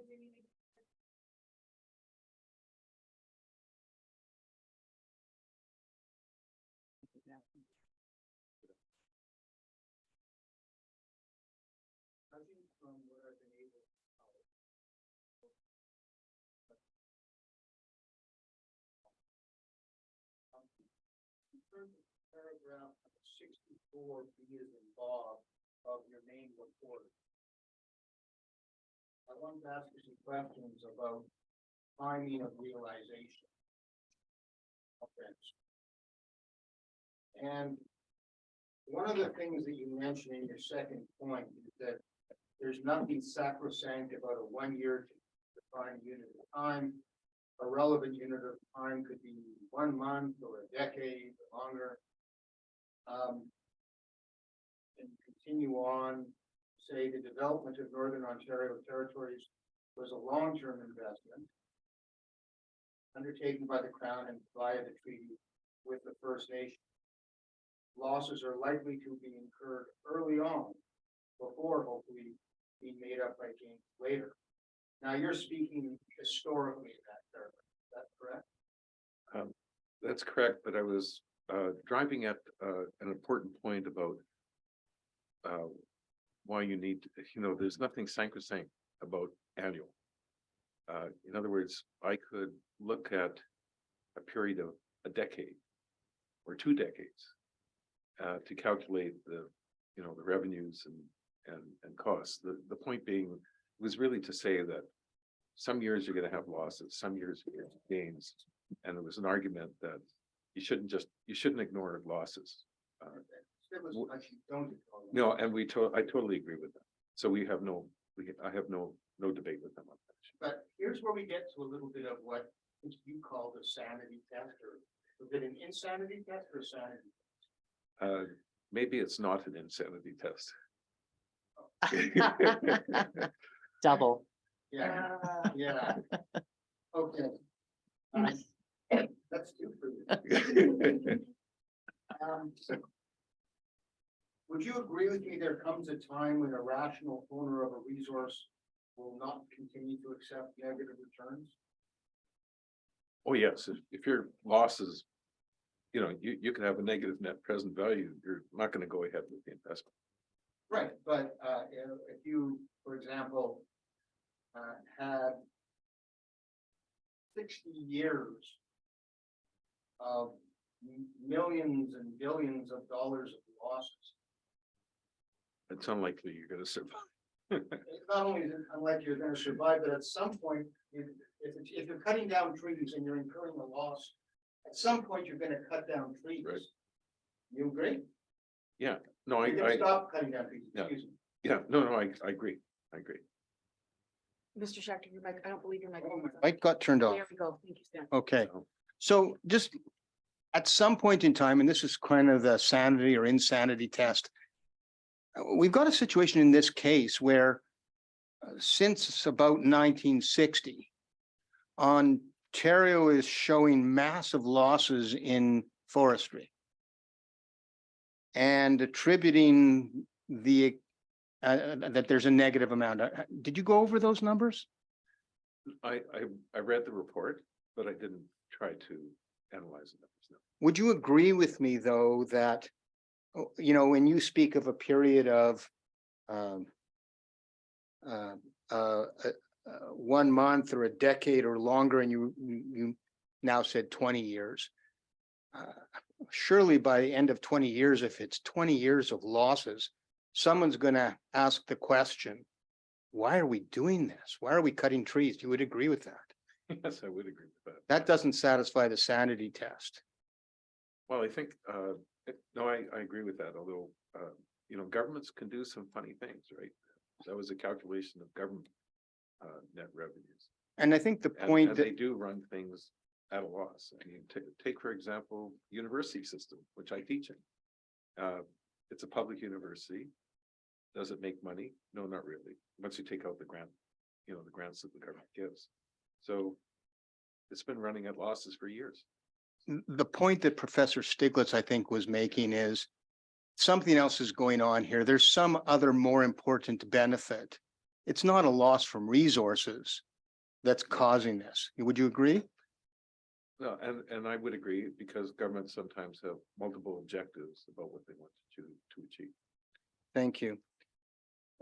Judging from what I've been able to tell, in terms of paragraph 64, B as in Bob, of your main report, I wanted to ask you some questions about timing of realization of rents. And one of the things that you mentioned in your second point is that there's nothing sacrosanct about a 1 year defined unit of time. A relevant unit of time could be 1 month or a decade or longer. And continue on, say the development of Northern Ontario territories was a long-term investment undertaken by the Crown and via the treaty with the First Nation. Losses are likely to be incurred early on before hopefully being made up by gains later. Now you're speaking historically in that paragraph, is that correct? That's correct, but I was driving at an important point about why you need, there's nothing sacrosanct about annual. In other words, I could look at a period of a decade or 2 decades to calculate the revenues and costs. The point being was really to say that some years you're going to have losses, some years you're going to have gains, and there was an argument that you shouldn't ignore losses. No, and I totally agree with that. So I have no debate with them on that. But here's where we get to a little bit of what you call the sanity test, or is it an insanity test or sanity test? Maybe it's not an insanity test. Double. Yeah, yeah. Okay. That's 2 for you. Would you agree with me there comes a time when a rational owner of a resource will not continue to accept negative returns? Oh, yes, if your losses, you can have a negative net present value, you're not going to go ahead with the investment. Right, but if you, for example, had 60 years of millions and billions of dollars of losses, It's unlikely you're going to survive. not only is it unlikely you're going to survive, but at some point, if you're cutting down trees and you're incurring a loss, at some point you're going to cut down trees. Right. You agree? Yeah, no, You're going to stop cutting down trees. Yeah. Excuse me. yeah, no, I agree. I agree. Mr. Schechter, your mic, I don't believe your mic. Mic got turned off. There we go. Thank you, Stan. Okay, So, so just at some point in time, and this is kind of the sanity or insanity test, we've got a situation in this case where since about 1960, Ontario is showing massive losses in forestry and attributing that there's a negative amount. Did you go over those numbers? I read the report, but I didn't try to analyze the numbers. No. Would you agree with me, though, that, when you speak of a period of 1 month or a decade or longer, and you now said 20 years, surely by the end of 20 years, if it's 20 years of losses, someone's going to ask the question, why are we doing this? Why are we cutting trees? You would agree with that? Yes, I would agree with that. That doesn't satisfy the sanity test. Well, I think, no, I agree with that, although, governments can do some funny things, right? That was a calculation of government net revenues. And I think the And point that they do run things at a loss. I mean, take, for example, university system, which I teach in. It's a public university. Does it make money? No, not really. Once you take out the grant, the grants that the government gives. So it's been running at losses for years. the point that Professor Stiglitz, I think, was making is something else is going on here. There's some other more important benefit it's not a loss from resources that's causing this. Would you agree? No, and I would agree because governments sometimes have multiple objectives about what they want to achieve. Thank you.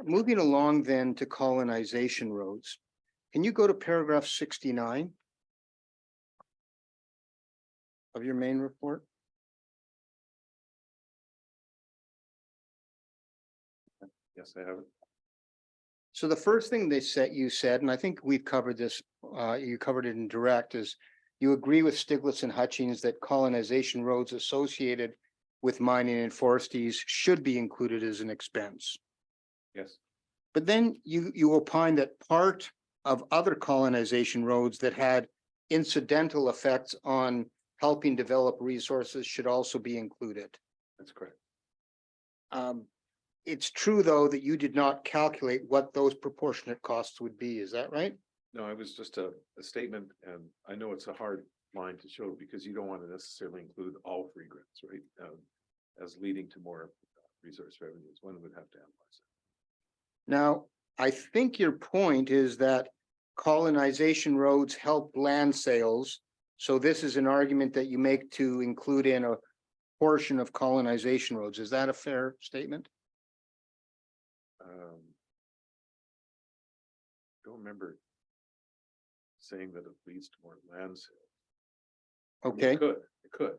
Moving along then to colonization roads. Can you go to paragraph 69 of your main report? Yes, I have it. So the first thing you said, and I think we've covered this, you covered it in direct, is you agree with Stiglitz and Hutchings that colonization roads associated with mining and foresties should be included as an expense. Yes, But then you opine that part of other colonization roads that had incidental effects on helping develop resources should also be included. that's correct. It's true, though, that you did not calculate what those proportionate costs would be. Is that right? No, it was just a statement, and I know it's a hard line to show because you don't want to necessarily include all free grants, right? As leading to more resource revenues, one would have to analyze it. Now, I think your point is that colonization roads help land sales. So this is an argument that you make to include in a portion of colonization roads. Is that a fair statement? Don't remember saying that it leads to more land sales. Okay, It could.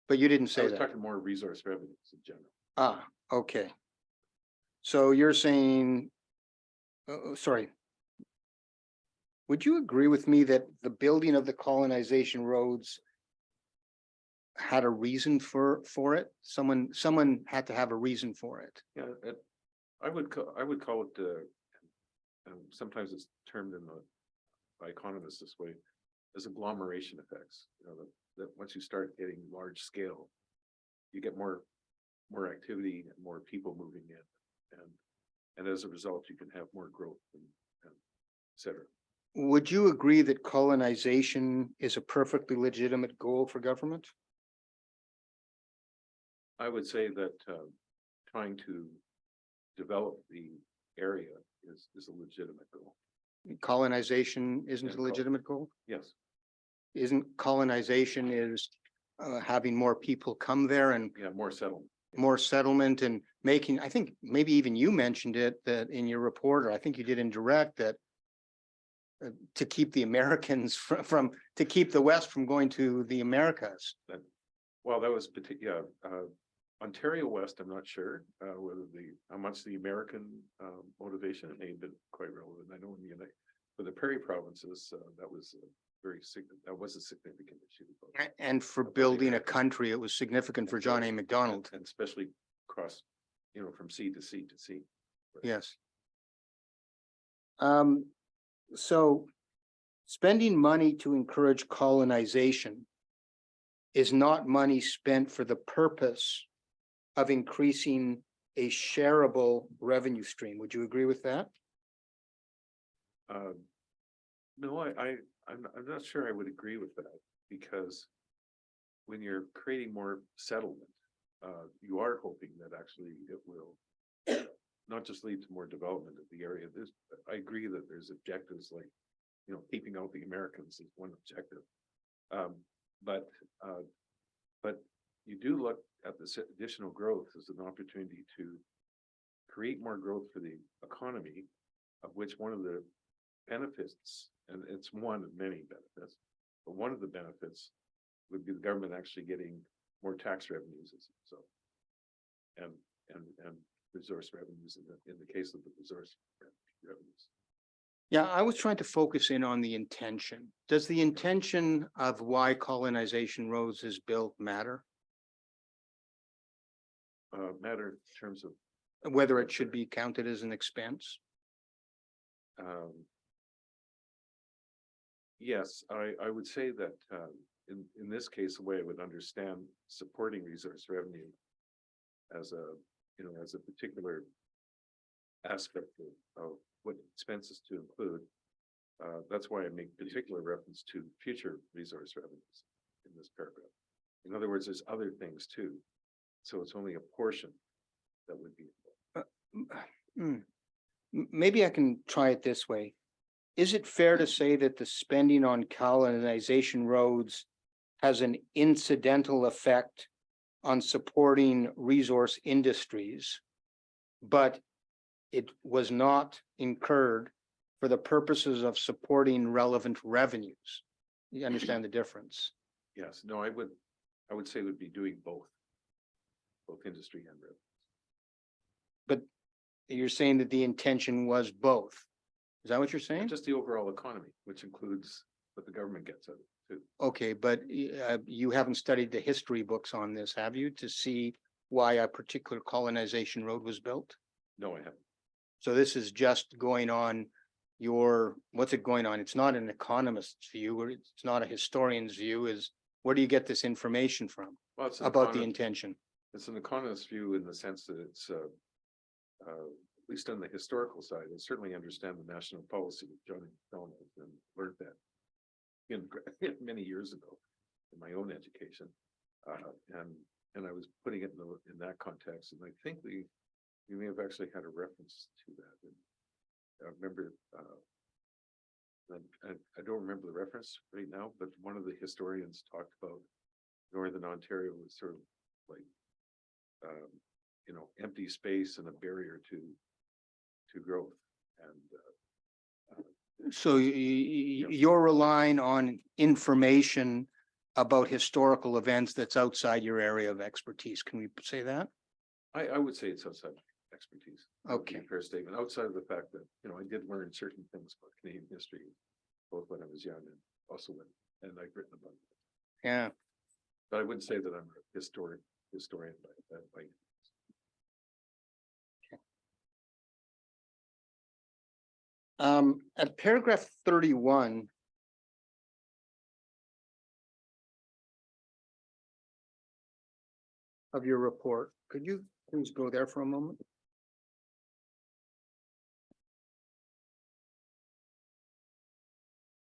but you didn't I say was that. talking more resource revenues in general. Ah, okay. So you're saying, sorry. Would you agree with me that the building of the colonization roads had a reason for it? Someone had to have a reason for it. Yeah, I would call it, and sometimes it's termed by economists this way, as agglomeration effects. You know, that once you start getting large scale, you get more activity and more people moving in, and as a result, you can have more growth and et cetera. Would you agree that colonization is a perfectly legitimate goal for government? I would say that trying to develop the area is a legitimate goal. Colonization isn't Yeah, a legitimate goal? Yes, Isn't colonization is having more people come there and yeah, more settlement. more settlement and making, I think maybe even you mentioned it that in your report, or I think you did in direct, that to keep the Americans to keep the West from going to the Americas. Well, that was Ontario West, I'm not sure whether how much the American motivation, it may have been quite relevant. I know in the for the Prairie provinces, that was a significant issue. And for building a country, it was significant for John A. Macdonald. And especially across, from sea to sea to sea. Yes. So spending money to encourage colonization is not money spent for the purpose of increasing a shareable revenue stream. Would you agree with that? No, I'm not sure I would agree with that, because when you're creating more settlement, you are hoping that actually it will not just lead to more development of the area. I agree that there's objectives like, keeping out the Americans is one objective. But you do look at this additional growth as an opportunity to create more growth for the economy, of which one of the benefits, and it's one of many benefits, but one of the benefits would be the government actually getting more tax revenues as a result, and resource revenues in the case of the resource revenues. Yeah, I was trying to focus in on the intention. Does the intention of why colonization roads is built matter? Matter in terms of Whether it should be counted as an expense? yes, I would say that in this case, the way I would understand supporting resource revenue as a particular aspect of what expenses to include. That's why I make particular reference to future resource revenues in this paragraph. In other words, there's other things too. So it's only a portion that would be. Maybe I can try it this way. Is it fair to say that the spending on colonization roads has an incidental effect on supporting resource industries, but it was not incurred for the purposes of supporting relevant revenues? You understand the difference? Yes, no, I would say would be doing both. Both industry and revenue. You're saying that the intention was both. Is that what you're saying? Just the overall economy, which includes what the government gets out of it too. Okay, but you haven't studied the history books on this, have you, to see why a particular colonization road was built? No, I haven't. So this is just going on what's it going on? It's not an economist's view, or it's not a historian's view, where do you get this information from Well, it's an about the intention? It's an economist's view in the sense that it's, at least on the historical side, I certainly understand the national policy of Johnny McDonald and learned that many years ago in my own education. And I was putting it in that context, and I think we may have actually had a reference to that. And I remember, I don't remember the reference right now, but one of the historians talked about Northern Ontario was sort of like, empty space and a barrier to growth. And So you're relying on information about historical events that's outside your area of expertise. Can we say that? I would say it's outside my expertise. That would be a Okay. fair statement, outside of the fact that, I did learn certain things about Canadian history, both when I was young and also and I've written about it. Yeah. But I wouldn't say that I'm a historian by At paragraph 31. Of your report, could you please go there for a moment?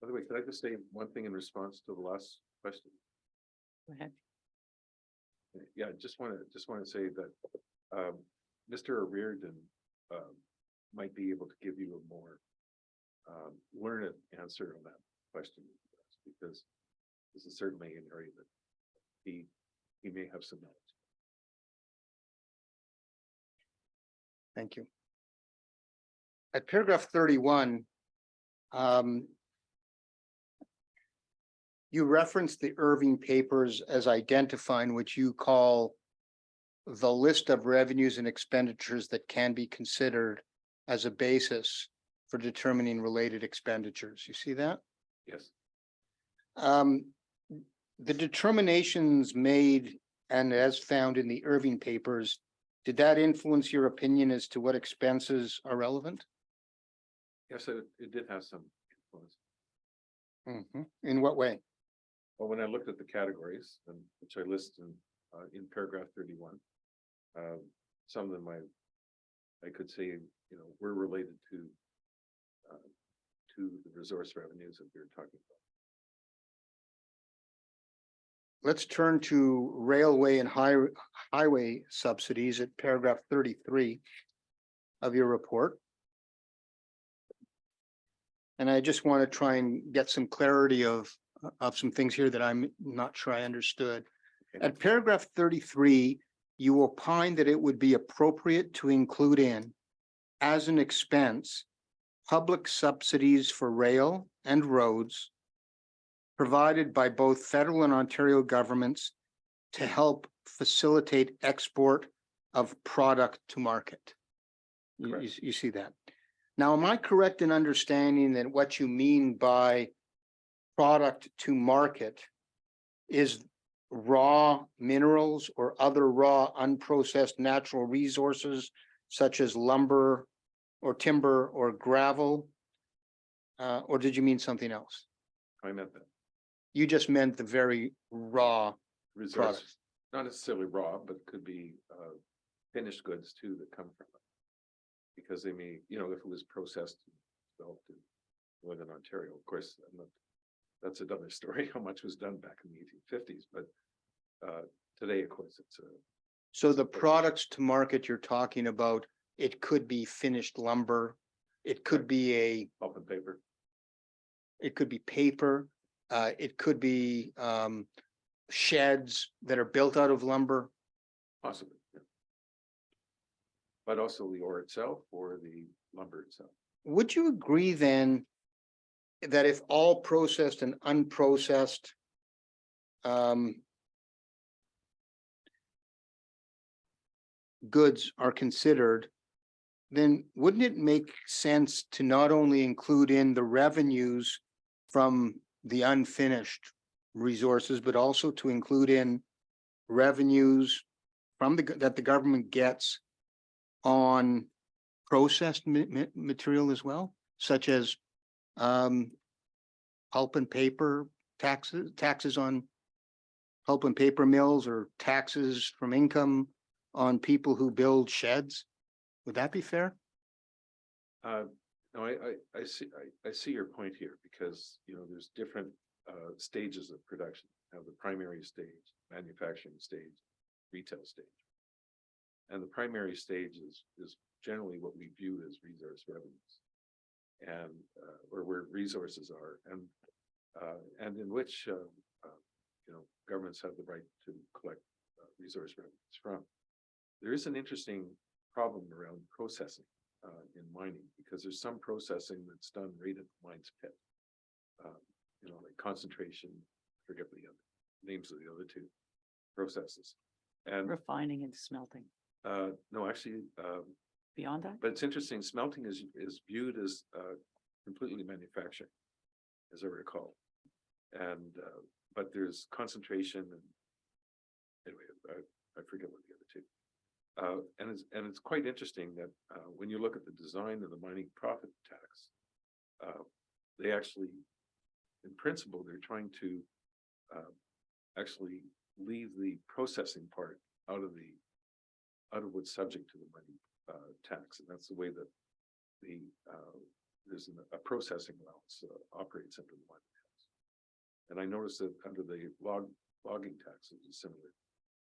By the way, could I just say one thing in response to the last question? Go ahead. Yeah, I just want to say that Mr. Reardon might be able to give you a more learned answer on that question, because this is certainly an area that he may have some knowledge. Thank you. At paragraph 31, you referenced the Irving papers as identifying what you call the list of revenues and expenditures that can be considered as a basis for determining related expenditures. You see that? Yes. The determinations made and as found in the Irving papers, did that influence your opinion as to what expenses are relevant? Yes, it did have some influence. In what way? Well, when I looked at the categories, which I list in paragraph 31, some of them I could say, were related to the resource revenues that we were talking about. Let's turn to railway and highway subsidies at paragraph 33 of your report. And I just want to try and get some clarity of some things here that I'm not sure I understood. Okay. At paragraph 33, you opine that it would be appropriate to include in as an expense public subsidies for rail and roads provided by both federal and Ontario governments to help facilitate export of product to market. You see that? Now, am I correct in understanding that what you mean by product to market is raw minerals or other raw unprocessed natural resources such as lumber or timber or gravel? Or did you mean something else? I meant that. You just meant the very raw Resource, products. not necessarily raw, but could be finished goods too that come from it. Because they may, if it was processed, developed in Northern Ontario, of course, that's another story, how much was done back in the 1850s, but today, of course, it's So the products to market you're talking about, it could be finished lumber, It could be pulp and paper. it could be paper, it could be sheds that are built out of lumber. Possibly, yeah. But also the ore itself or the lumber itself. Would you agree then that if all processed and unprocessed goods are considered, then wouldn't it make sense to not only include in the revenues from the unfinished resources, but also to include in revenues from that the government gets on processed material as well, such as pulp and paper taxes on pulp and paper mills, or taxes from income on people who build sheds? Would that be fair? No, I see your point here, because, you know, there's different stages of production. You have the primary stage, manufacturing stage, retail stage. And the primary stage is generally what we view as resource revenues. And or where resources are, and in which you know, governments have the right to collect resource revenues from. There is an interesting problem around processing in mining, because there's some processing that's done right at the mine's pit. You know, like concentration, forget the other names of the other two processes. And Refining and smelting. no, actually, Beyond that? but it's interesting, smelting is viewed as completely manufacturing, as I recall. And but there's concentration and anyway, I forget what the other two. And it's quite interesting that when you look at the design of the mining profit tax, they actually, in principle, they're trying to actually leave the processing part out of what's subject to the mining tax, and that's the way that the there's a processing allowance operates under the mining tax. And I noticed that under the logging taxes, a similar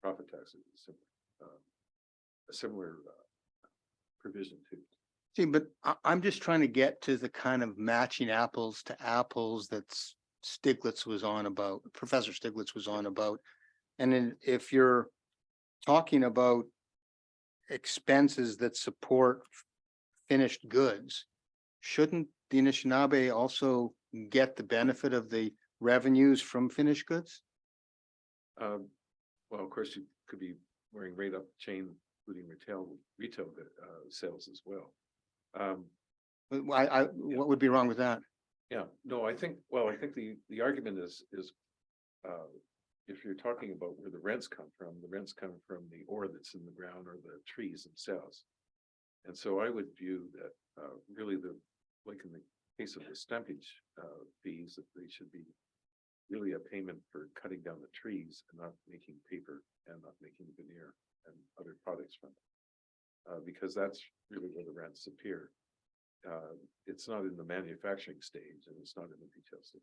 profit taxes, a similar provision too. See, but I'm just trying to get to the kind of matching apples to apples that Stiglitz was on about, Professor Stiglitz was on about. And then if you're talking about expenses that support finished goods, shouldn't the Anishinaabe also get the benefit of the revenues from finished goods? Well, of course, you could be wearing right up the chain, including retail sales as well. What would be wrong with that? Yeah, no, I think the argument is if you're talking about where the rents come from, the rents come from the ore that's in the ground or the trees themselves. And so I would view that really like in the case of the stumpage fees, that they should be really a payment for cutting down the trees and not making paper and not making veneer and other products from it. Because that's really where the rents appear. It's not in the manufacturing stage and it's not in the retail stage.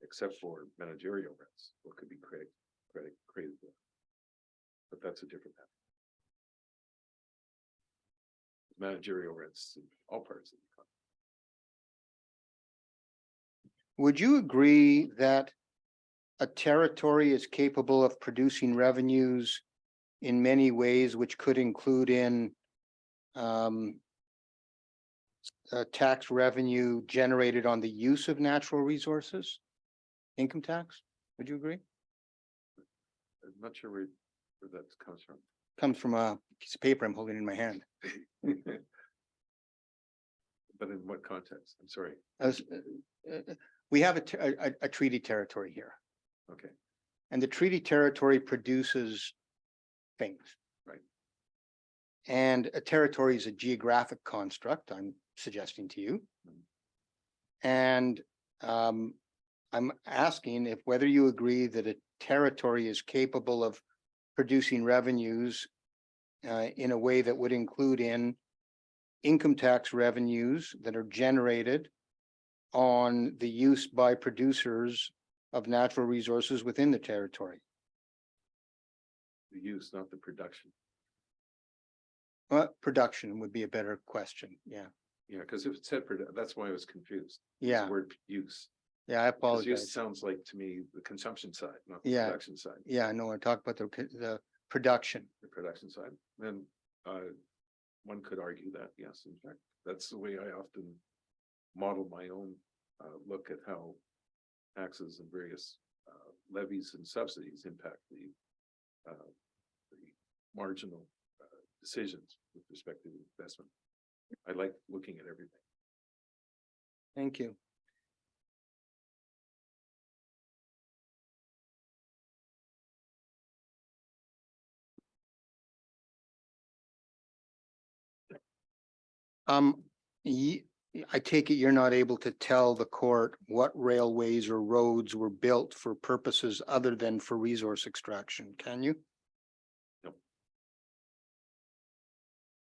Except for managerial rents, what could be created there. But that's a different matter. Managerial rents in all parts of the economy. Would you agree that a territory is capable of producing revenues in many ways, which could include in tax revenue generated on the use of natural resources? Income tax? Would you agree? I'm not sure where that comes from. Comes from a piece of paper I'm holding in my hand. But in what context? I'm sorry. We have a treaty territory here, Okay, and the treaty territory produces things. right. And a territory is a geographic construct, I'm suggesting to you. And I'm asking if whether you agree that a territory is capable of producing revenues in a way that would include in income tax revenues that are generated on the use by producers of natural resources within the territory. The use, not the production. Production would be a better question, yeah. Yeah, because if it said, that's why I was confused. Yeah, Word use. yeah, I 'Cause use apologize. sounds like to me the consumption side, not the Yeah. production side. Yeah, no, I talked about the production. The production side, then one could argue that, yes, in fact, that's the way I often model my own look at how taxes and various levies and subsidies impact the marginal decisions with respect to investment. I like looking at everything. Thank you. I take it you're not able to tell the court what railways or roads were built for purposes other than for resource extraction, can you? No.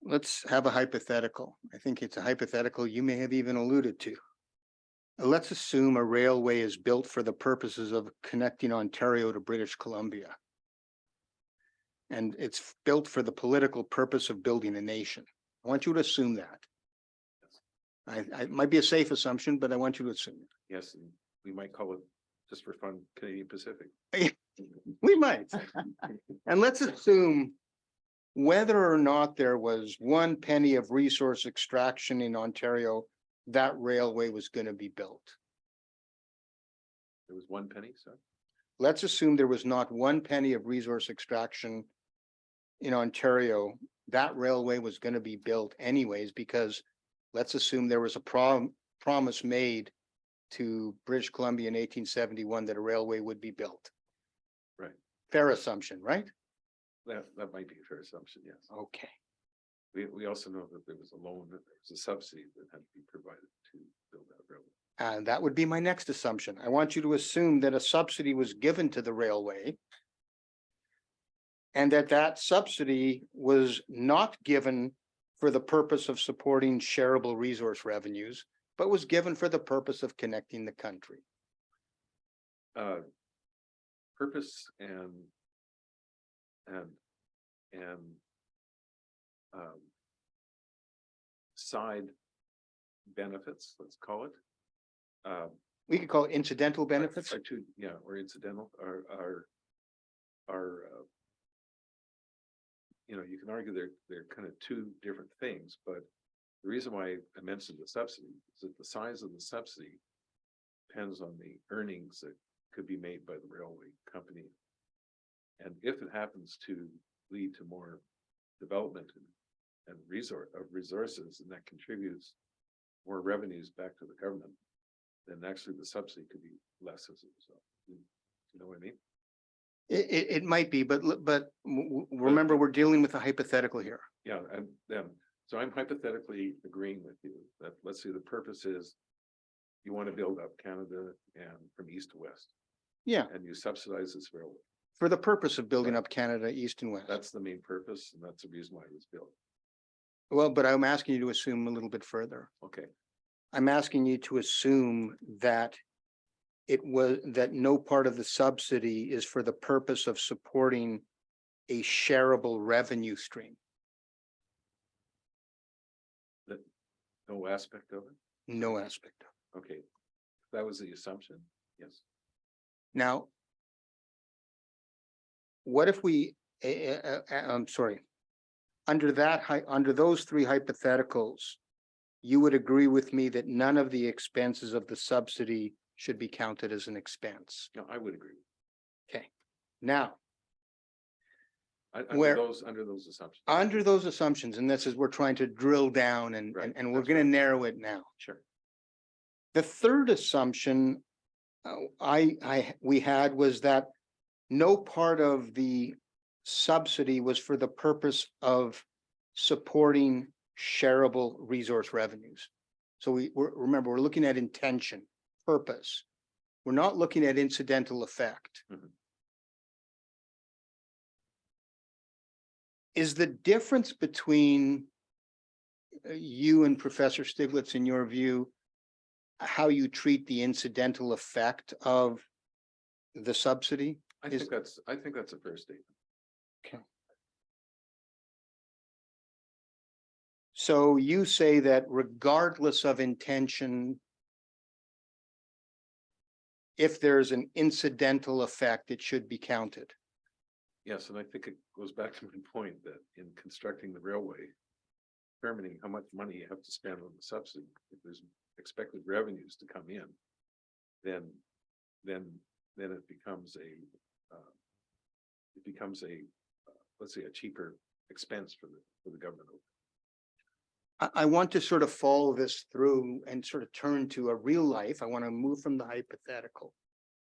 Let's have a hypothetical. I think it's a hypothetical you may have even alluded to. Let's assume a railway is built for the purposes of connecting Ontario to British Columbia. And it's built for the political purpose of building a nation. I want you to assume that. It might be a safe assumption, but I want you to assume it. Yes, and we might call it, just for fun, Canadian Pacific. We might. And let's assume whether or not there was 1 penny of resource extraction in Ontario, that railway was going to be built. There was 1 penny, so Let's assume there was not 1 penny of resource extraction in Ontario, that railway was going to be built anyways, because let's assume there was a promise made to British Columbia in 1871 that a railway would be built. Right. Fair assumption, right? that might be a fair assumption, yes. Okay. We also know that there was a loan, that there was a subsidy that had to be provided to build that railway. And that would be my next assumption. I want you to assume that a subsidy was given to the railway. And that subsidy was not given for the purpose of supporting shareable resource revenues, but was given for the purpose of connecting the country. Purpose and side benefits, let's call it. We could call it incidental benefits. Are two, yeah, or incidental are you can argue they're kind of two different things, but the reason why I mentioned the subsidy is that the size of the subsidy depends on the earnings that could be made by the railway company. And if it happens to lead to more development and resources, and that contributes more revenues back to the government, then actually the subsidy could be less as a result. You know what I mean? It might be, but remember, we're dealing with a hypothetical here. Yeah, and so I'm hypothetically agreeing with you that, let's say the purpose is you want to build up Canada and from east to west. Yeah. And you subsidize this railway. For the purpose of building up Canada, east and west. That's the main purpose, and that's the reason why it was built. Well, but I'm asking you to assume a little bit further. Okay. I'm asking you to assume that that no part of the subsidy is for the purpose of supporting a shareable revenue stream. No aspect of it? No aspect. Okay. That was the assumption, yes. Now, what if we, I'm sorry, under those 3 hypotheticals, you would agree with me that none of the expenses of the subsidy should be counted as an expense? No, I would agree. Okay. Now, Under those assumptions. under those assumptions, and this is, we're trying to drill down and Right, and we're that's going to right. narrow it now. Sure. The third assumption we had was that no part of the subsidy was for the purpose of supporting shareable resource revenues. So remember, we're looking at intention, purpose. We're not looking at incidental effect. Mhm. Is the difference between you and Professor Stiglitz, in your view, how you treat the incidental effect of the subsidy? I think that's a fair statement. So you say that regardless of intention, if there's an incidental effect, it should be counted. Yes, and I think it goes back to my point that in constructing the railway, determining how much money you have to spend on the subsidy, if there's expected revenues to come in, then it becomes let's say, a cheaper expense for the government. I want to sort of follow this through and sort of turn to a real life. I want to move from the hypothetical.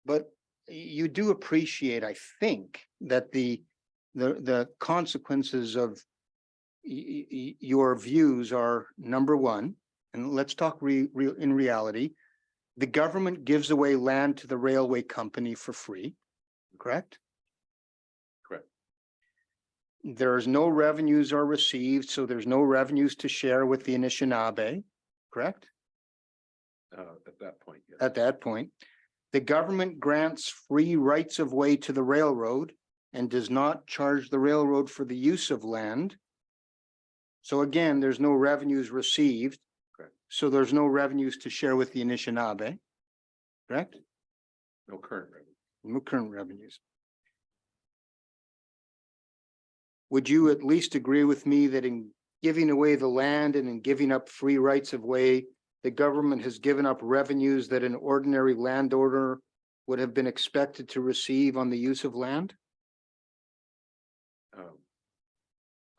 But you do appreciate, I think, that the consequences of your views are, number one, and let's talk in reality, the government gives away land to the railway company for free, correct? Correct. There's no revenues are received, so there's no revenues to share with the Anishinaabe, correct? At that point, yes. At that point, the government grants free rights of way to the railroad and does not charge the railroad for the use of land. So again, there's no revenues received. Correct. So there's no revenues to share with the Anishinaabe, correct? No current revenue. No current revenues. Would you at least agree with me that in giving away the land and in giving up free rights of way, the government has given up revenues that an ordinary landowner would have been expected to receive on the use of land?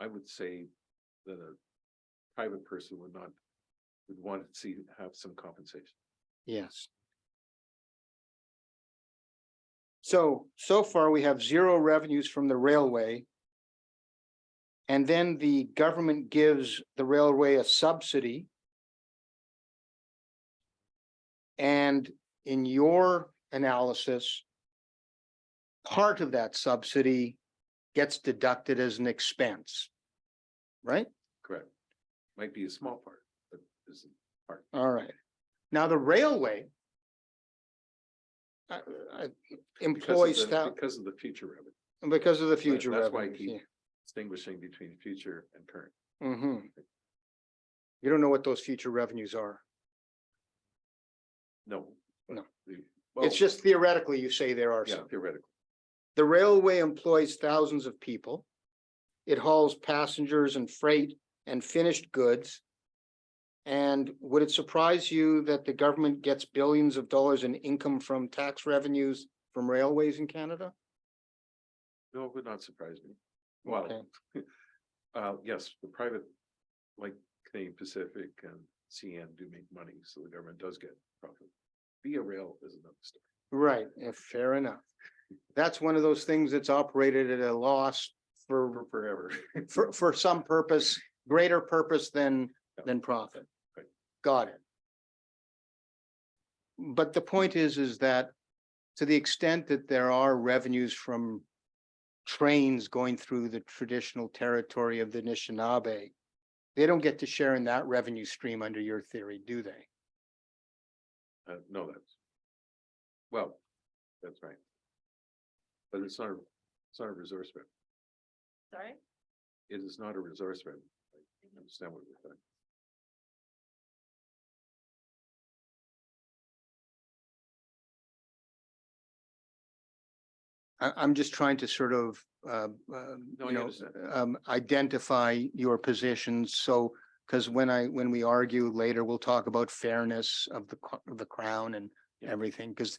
I would say that a private person would want to have some compensation. Yes. So far we have zero revenues from the railway. And then the government gives the railway a subsidy. And in your analysis, part of that subsidy gets deducted as an expense, right? Correct. Might be a small part, but isn't part. All right. Now the railway employs that Because of the future revenue. because of the future That's why I revenues. keep distinguishing between future and current. Yeah. You don't know what those future revenues are. No. No. Well, It's just theoretically, you say there are yeah, some. theoretically. The railway employs thousands of people. It hauls passengers and freight and finished goods. And would it surprise you that the government gets billions of dollars in income from tax revenues from railways in Canada? No, it would not surprise me. Well, Okay. yes, the private, like Canadian Pacific and CN do make money, so the government does get profit. Via rail is another story. Right, fair enough. That's one of those things that's operated at a loss For forever. for some purpose, greater purpose than profit. Right. Got it. But the point is that to the extent that there are revenues from trains going through the traditional territory of the Anishinaabe, they don't get to share in that revenue stream under your theory, do they? No, that's right. But it's not a resource revenue. Sorry? It is not a resource revenue. I understand what you're saying. I'm just trying to sort of, No, you I know, understand. identify your positions. So, because when we argue later, we'll talk about fairness of the crown and Yeah. everything, because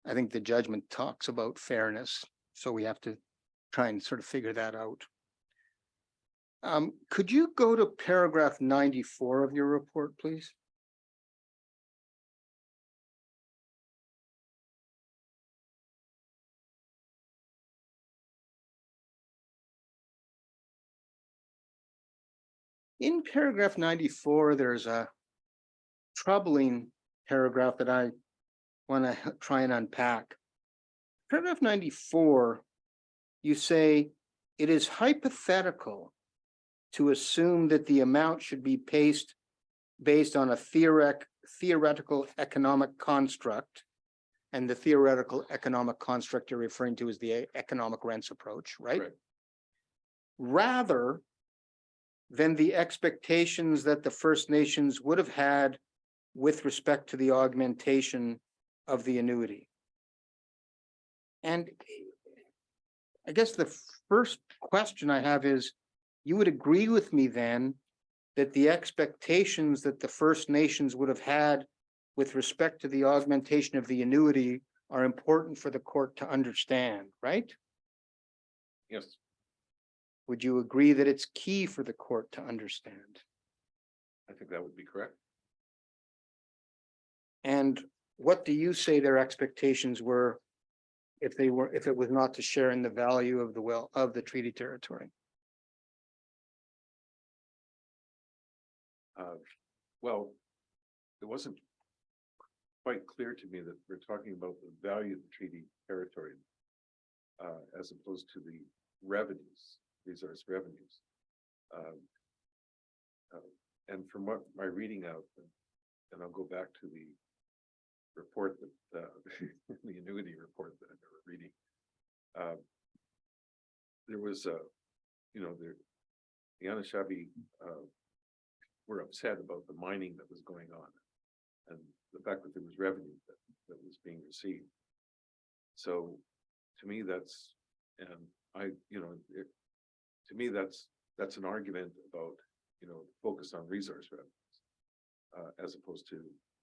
I think the judgment talks about fairness. So we have to try and sort of figure that out. Could you go to paragraph 94 of your report, please? In paragraph 94, there's a troubling paragraph that I want to try and unpack. Paragraph 94, you say it is hypothetical to assume that the amount should be based on a theoretical economic construct. And the theoretical economic construct you're referring to is the economic rents approach, right? Correct. Rather, than the expectations that the First Nations would have had with respect to the augmentation of the annuity. And I guess the first question I have is, you would agree with me then that the expectations that the First Nations would have had with respect to the augmentation of the annuity are important for the court to understand, right? Yes, Would you agree that it's key for the court to understand? I think that would be correct. And what do you say their expectations were if it was not to share in the value of the treaty territory? Well, it wasn't quite clear to me that we're talking about the value of the treaty territory as opposed to the revenues, resource revenues. And from what my reading out, and I'll go back to the report that the annuity report that I remember reading. There was the Anishinaabe were upset about the mining that was going on and the fact that there was revenue that was being received. So to me, that's, and to me, that's an argument about, focus on resource revenues as opposed to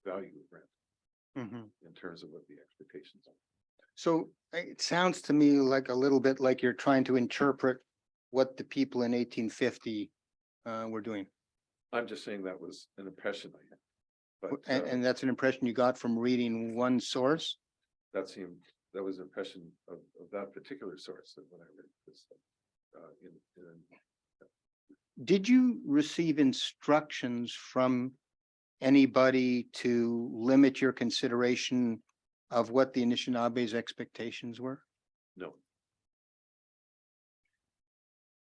value of rent in terms of what the expectations are. So it sounds to me like a little bit like you're trying to interpret what the people in 1850 were doing. I'm just saying that was an impression I had. But And that's an impression you got from reading one source? that was an impression of that particular source that when I read this. Did you receive instructions from anybody to limit your consideration of what the Anishinaabes' expectations were? No,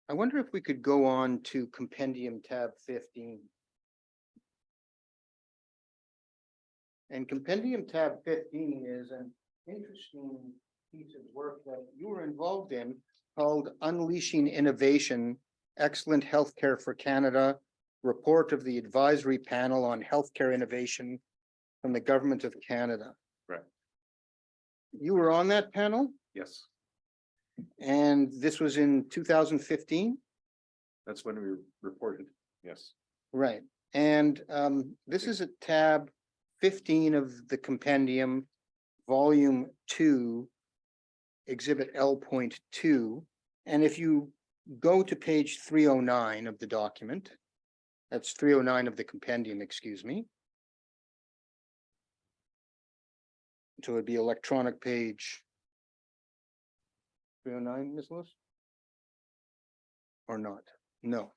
I wonder if we could go on to compendium tab 15. And compendium tab 15 is an interesting piece of work that you were involved in called Unleashing Innovation, Excellent Healthcare for Canada, Report of the Advisory Panel on Healthcare Innovation from the Government of Canada. right, You were on that panel, yes, and this was in 2015? that's when we reported, yes. Right, and this is at tab 15 of the compendium, volume 2, exhibit L.2. And if you go to page 309 of the document, that's 309 of the compendium, excuse me. So it'd be electronic page 309, Ms. Lewis? Or not? No.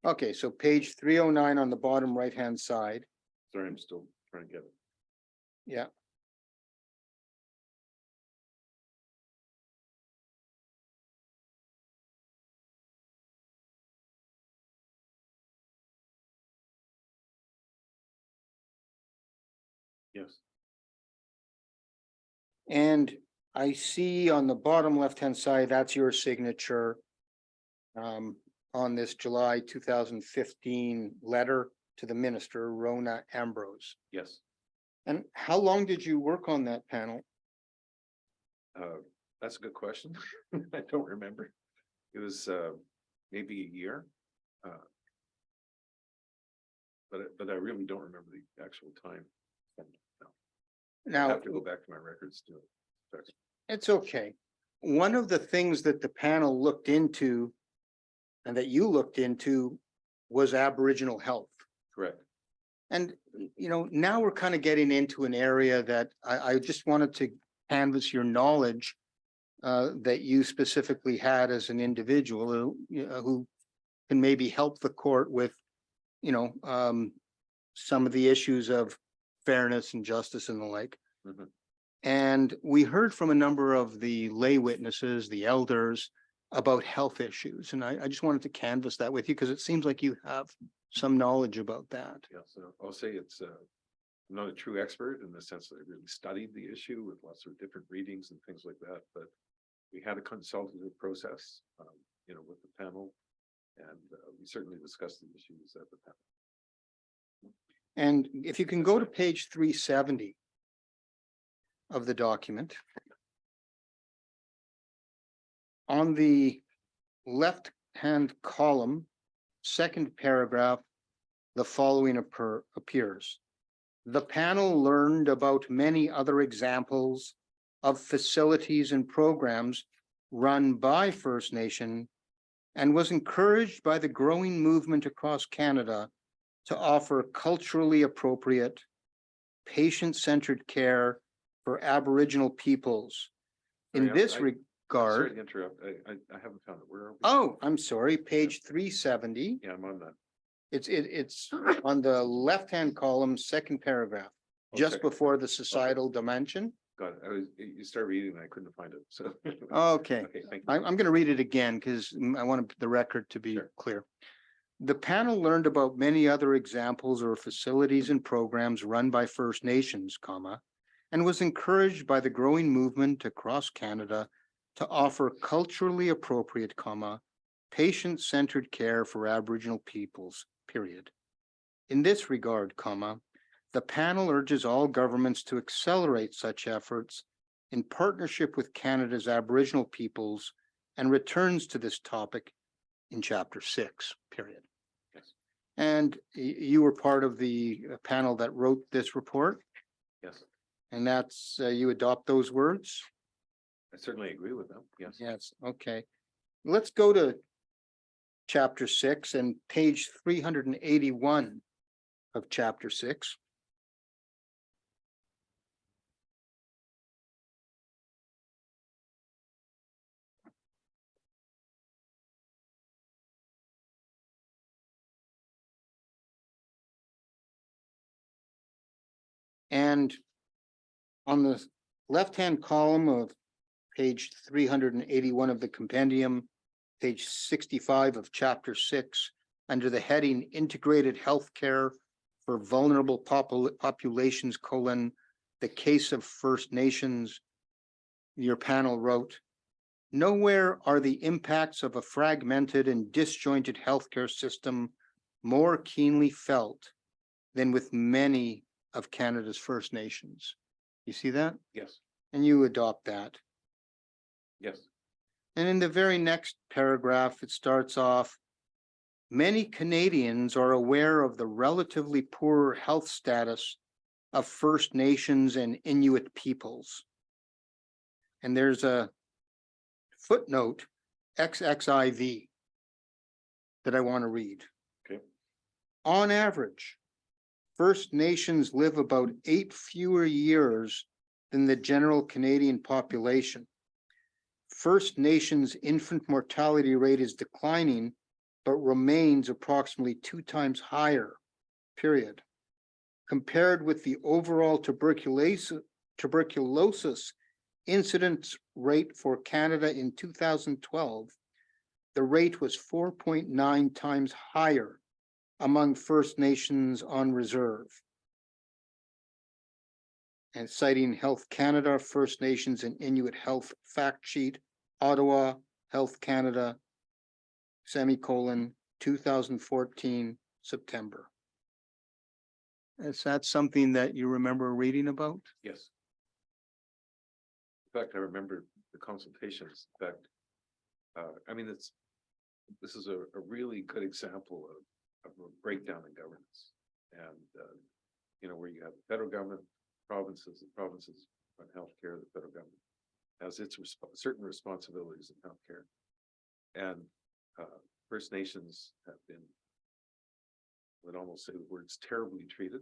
Okay, so page 309 on the bottom right-hand side. Sorry, I'm still trying to get it. Yeah. Yes, And I see on the bottom left-hand side, that's your signature on this July 2015 letter to the minister, Rona Ambrose. yes. And how long did you work on that panel? That's a good question. I don't remember. It was maybe a year. But I really don't remember the actual time. I Now, have to go back to my records to. it's okay. One of the things that the panel looked into and that you looked into was Aboriginal health. Correct. And, now we're kind of getting into an area that I just wanted to canvass your knowledge that you specifically had as an individual who can maybe help the court with, some of the issues of fairness and justice and the like. Mhm. And we heard from a number of the lay witnesses, the elders, about health issues. And I just wanted to canvass that with you because it seems like you have some knowledge about that. Yeah, so I'll say I'm not a true expert in the sense that I really studied the issue with lots of different readings and things like that, but we had a consultative process, with the panel. And we certainly discussed the issues at the time. And if you can go to page 370 of the document. On the left-hand column, second paragraph, the following appears. The panel learned about many other examples of facilities and programs run by First Nation and was encouraged by the growing movement across Canada to offer culturally appropriate, patient-centered care for Aboriginal peoples. In Sorry, this sorry regard, to interrupt. I haven't found it. Where are we? oh, I'm sorry, page 370. Yeah, I'm on that. It's on the left-hand column, second paragraph, Oh, just second. before the societal dimension. Got it. You start reading and I couldn't find it, so. Okay, Okay, thank you. I'm going to read it again because I want the record to be Sure. clear. The panel learned about many other examples or facilities and programs run by First Nations, and was encouraged by the growing movement across Canada to offer culturally appropriate, patient-centered care for Aboriginal peoples, period. In this regard, the panel urges all governments to accelerate such efforts in partnership with Canada's Aboriginal peoples and returns to this topic in chapter 6, period. Yes. And you were part of the panel that wrote this report, Yes, and that's, you adopt those words? I certainly agree with them. Yes. Yes, okay. Let's go to chapter 6 and page 381 of chapter 6. And on the left-hand column of page 381 of the compendium, page 65 of chapter 6, under the heading Integrated Healthcare for Vulnerable Populations, the case of First Nations, your panel wrote, nowhere are the impacts of a fragmented and disjointed healthcare system more keenly felt than with many of Canada's First Nations. You see that? Yes, And you adopt that. yes, And in the very next paragraph, it starts off, many Canadians are aware of the relatively poor health status of First Nations and Inuit peoples. And there's a footnote, XXIV, that I want to read. Okay. On average, First Nations live about 8 fewer years than the general Canadian population. First Nations infant mortality rate is declining, but remains approximately 2 times higher, period. Compared with the overall tuberculosis incidence rate for Canada in 2012, the rate was 4.9 times higher among First Nations on reserve. And citing Health Canada, First Nations and Inuit Health Fact Sheet, Ottawa, Health Canada, semicolon, 2014, September. Is that something that you remember reading about? yes. In fact, I remember the consultations. In fact, I mean, this is a really good example of a breakdown in governance. And, you know, where you have the federal government, the provinces run healthcare, the federal government has its certain responsibilities in healthcare. And First Nations have been, I would almost say the words, terribly treated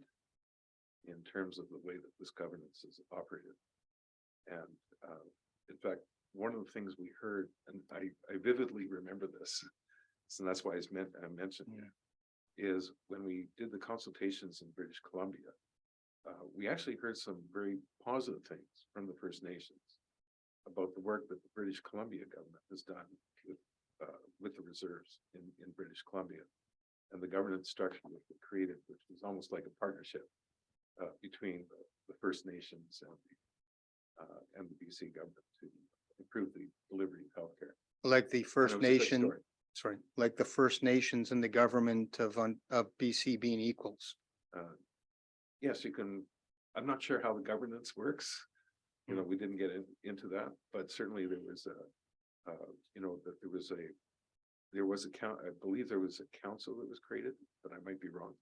in terms of the way that this governance is operated. And in fact, one of the things we heard, and I vividly remember this, and that's why I mentioned it, is when we did the consultations in British Columbia, we actually heard some very positive things from the First Nations about the work that the British Columbia government has done with the reserves in British Columbia, and the governance structure that they created, which was almost like a partnership between the First Nations and the BC government to improve the delivery of healthcare. Like the And First it was a good Nation, story. sorry, like the First Nations and the government of BC being equals. Yes, you can, I'm not sure how the governance works. You know, we didn't get into that, but certainly there was you know, that there was a I believe there was a council that was created, but I might be wrong.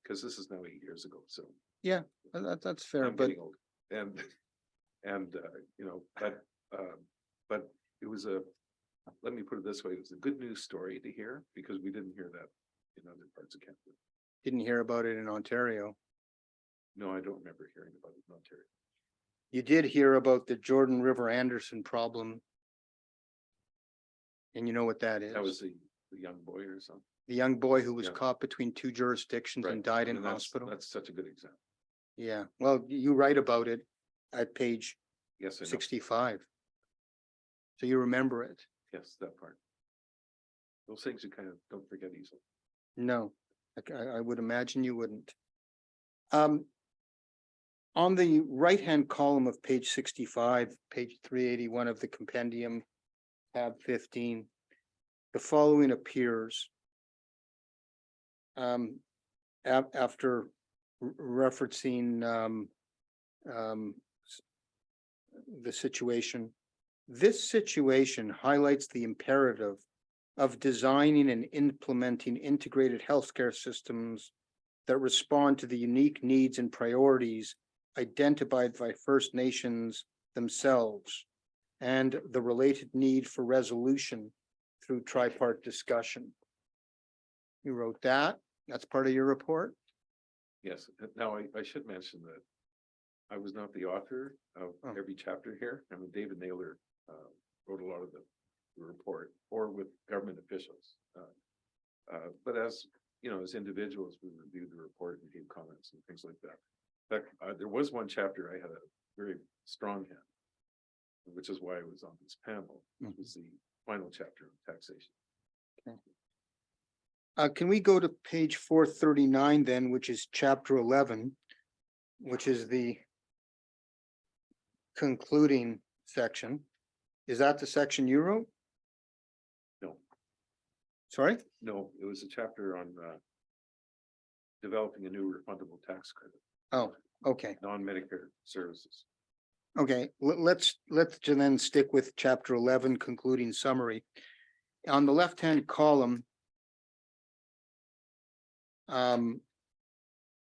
Because this is now 8 years ago, so. That's fair, I'm but getting old. And you know, but it was let me put it this way, it was a good news story to hear, because we didn't hear that in other parts of Canada. didn't hear about it in Ontario. No, I don't remember hearing about it in Ontario. You did hear about the Jordan River Anderson problem. And you know what that is? That was the young boy or something. The young boy who was Yeah. caught between two jurisdictions and Right. died in And that's- hospital. That's such a good example. Yeah, well, you write about it at page Yes, I know. 65. So you remember it? Yes, that part. Those things you kind of don't forget easily. No, I would imagine you wouldn't. On the right-hand column of page 65, page 381 of the compendium, tab 15, the following appears. After referencing the situation. This situation highlights the imperative of designing and implementing integrated healthcare systems that respond to the unique needs and priorities identified by First Nations themselves and the related need for resolution through tripart discussion. You wrote that. That's part of your report? Yes, now I should mention that I was not the author of Oh. every chapter here. I mean, David Naylor wrote a lot of the report, or with government officials. But as, you know, as individuals, we reviewed the report and gave comments and things like that. But there was one chapter I had a very strong hand, which is why I was on this panel. It was the final chapter on taxation. Can we go to page 439 then, which is chapter 11, which is the concluding section? Is that the section you wrote? No, Sorry? no, it was a chapter on developing a new refundable tax credit, Oh, okay, non-Medicare services. okay. Let's then stick with chapter 11, concluding summary. On the left-hand column,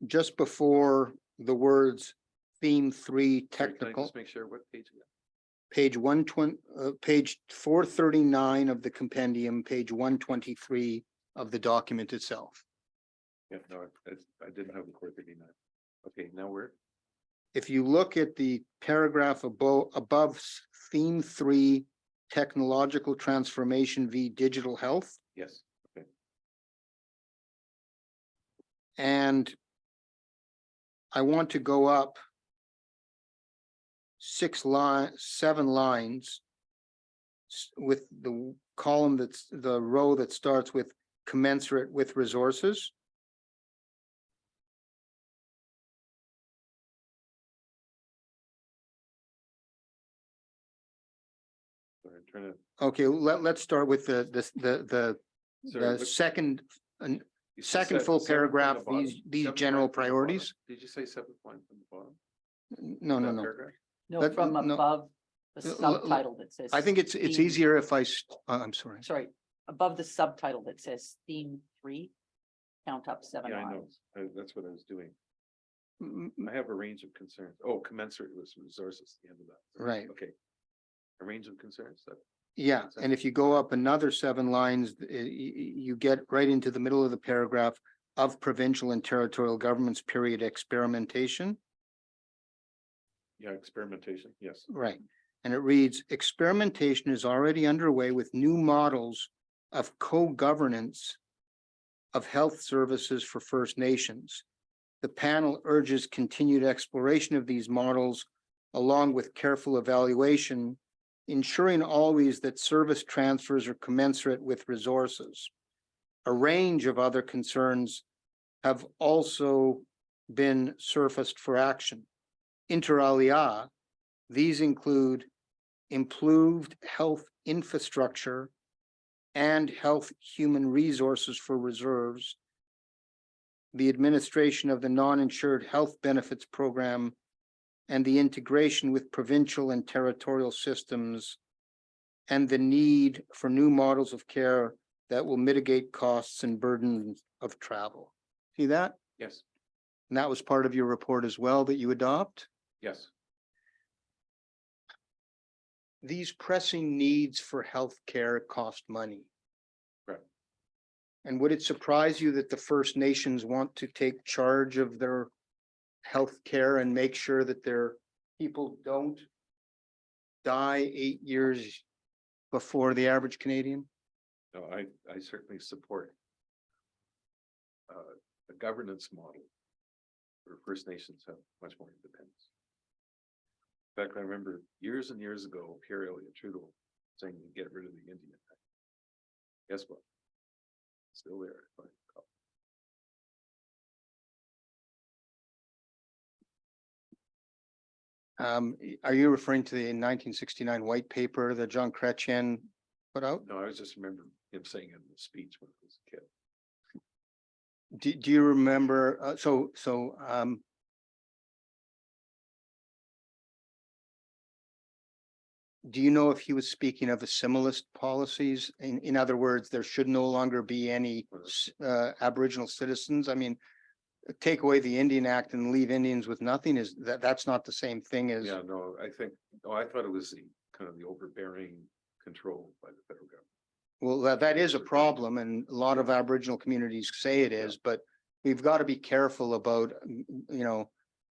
just before the words theme 3 Can I technical, just make sure what page? page 120, page 439 of the compendium, page 123 of the document itself. Yeah, no, I didn't have the 439. Okay, now where? If you look at the paragraph above theme 3, technological transformation v digital health, Yes, okay, and I want to go up 7 lines with the column that's the row that starts with commensurate with resources. sorry, I'm trying to. Okay, let's start with the Sorry, what- second, you said second full seventh from the paragraph, bottom? these Seventh general line from the bottom? priorities. Did you say 7th line from the bottom? No, no, That no. paragraph? No, Let- from no. above the L- l- subtitle that says. I think it's theme- easier if I'm sorry. Sorry, above the subtitle that says theme 3, count up 7 Yeah, I know, lines. that's what I was doing. Mm, I have a range of concerns. Oh, commensurate with resources, at the end of that. Right. Okay. A range of concerns that, Yeah, and if you go up another 7 lines, you get right into the middle of the paragraph of provincial and territorial governments, period, experimentation. yeah, experimentation, yes. Right, and it reads, experimentation is already underway with new models of co-governance of health services for First Nations. The panel urges continued exploration of these models along with careful evaluation, ensuring always that service transfers are commensurate with resources. A range of other concerns have also been surfaced for action. Inter alia, these include improved health infrastructure and health human resources for reserves, the administration of the non-insured health benefits program, and the integration with provincial and territorial systems, and the need for new models of care that will mitigate costs and burdens of travel. See that? Yes, And that was part of your report as well that you adopt? yes, These pressing needs for healthcare cost money. Correct. And would it surprise you that the First Nations want to take charge of their healthcare and make sure that their people don't die 8 years before the average Canadian? no, I certainly support a governance model where First Nations have much more independence. In fact, I remember years and years ago, Pierre Elliott Trudeau saying to get rid of the Indian Act. Guess what? Still there. Are you referring to the 1969 white paper that John Chrétien put out? No, I was just remembering him saying it in the speech when I was a kid. Do you remember, do you know if he was speaking of assimilist policies? In other words, there should no longer be any Aboriginal citizens? I mean, take away the Indian Act and leave Indians with nothing, is that's not the same thing as, Yeah, no, I think, no, I thought it was the kind of the overbearing control by the federal government. well, that is a problem, and a lot of Aboriginal communities say it is, but we've got to be careful about,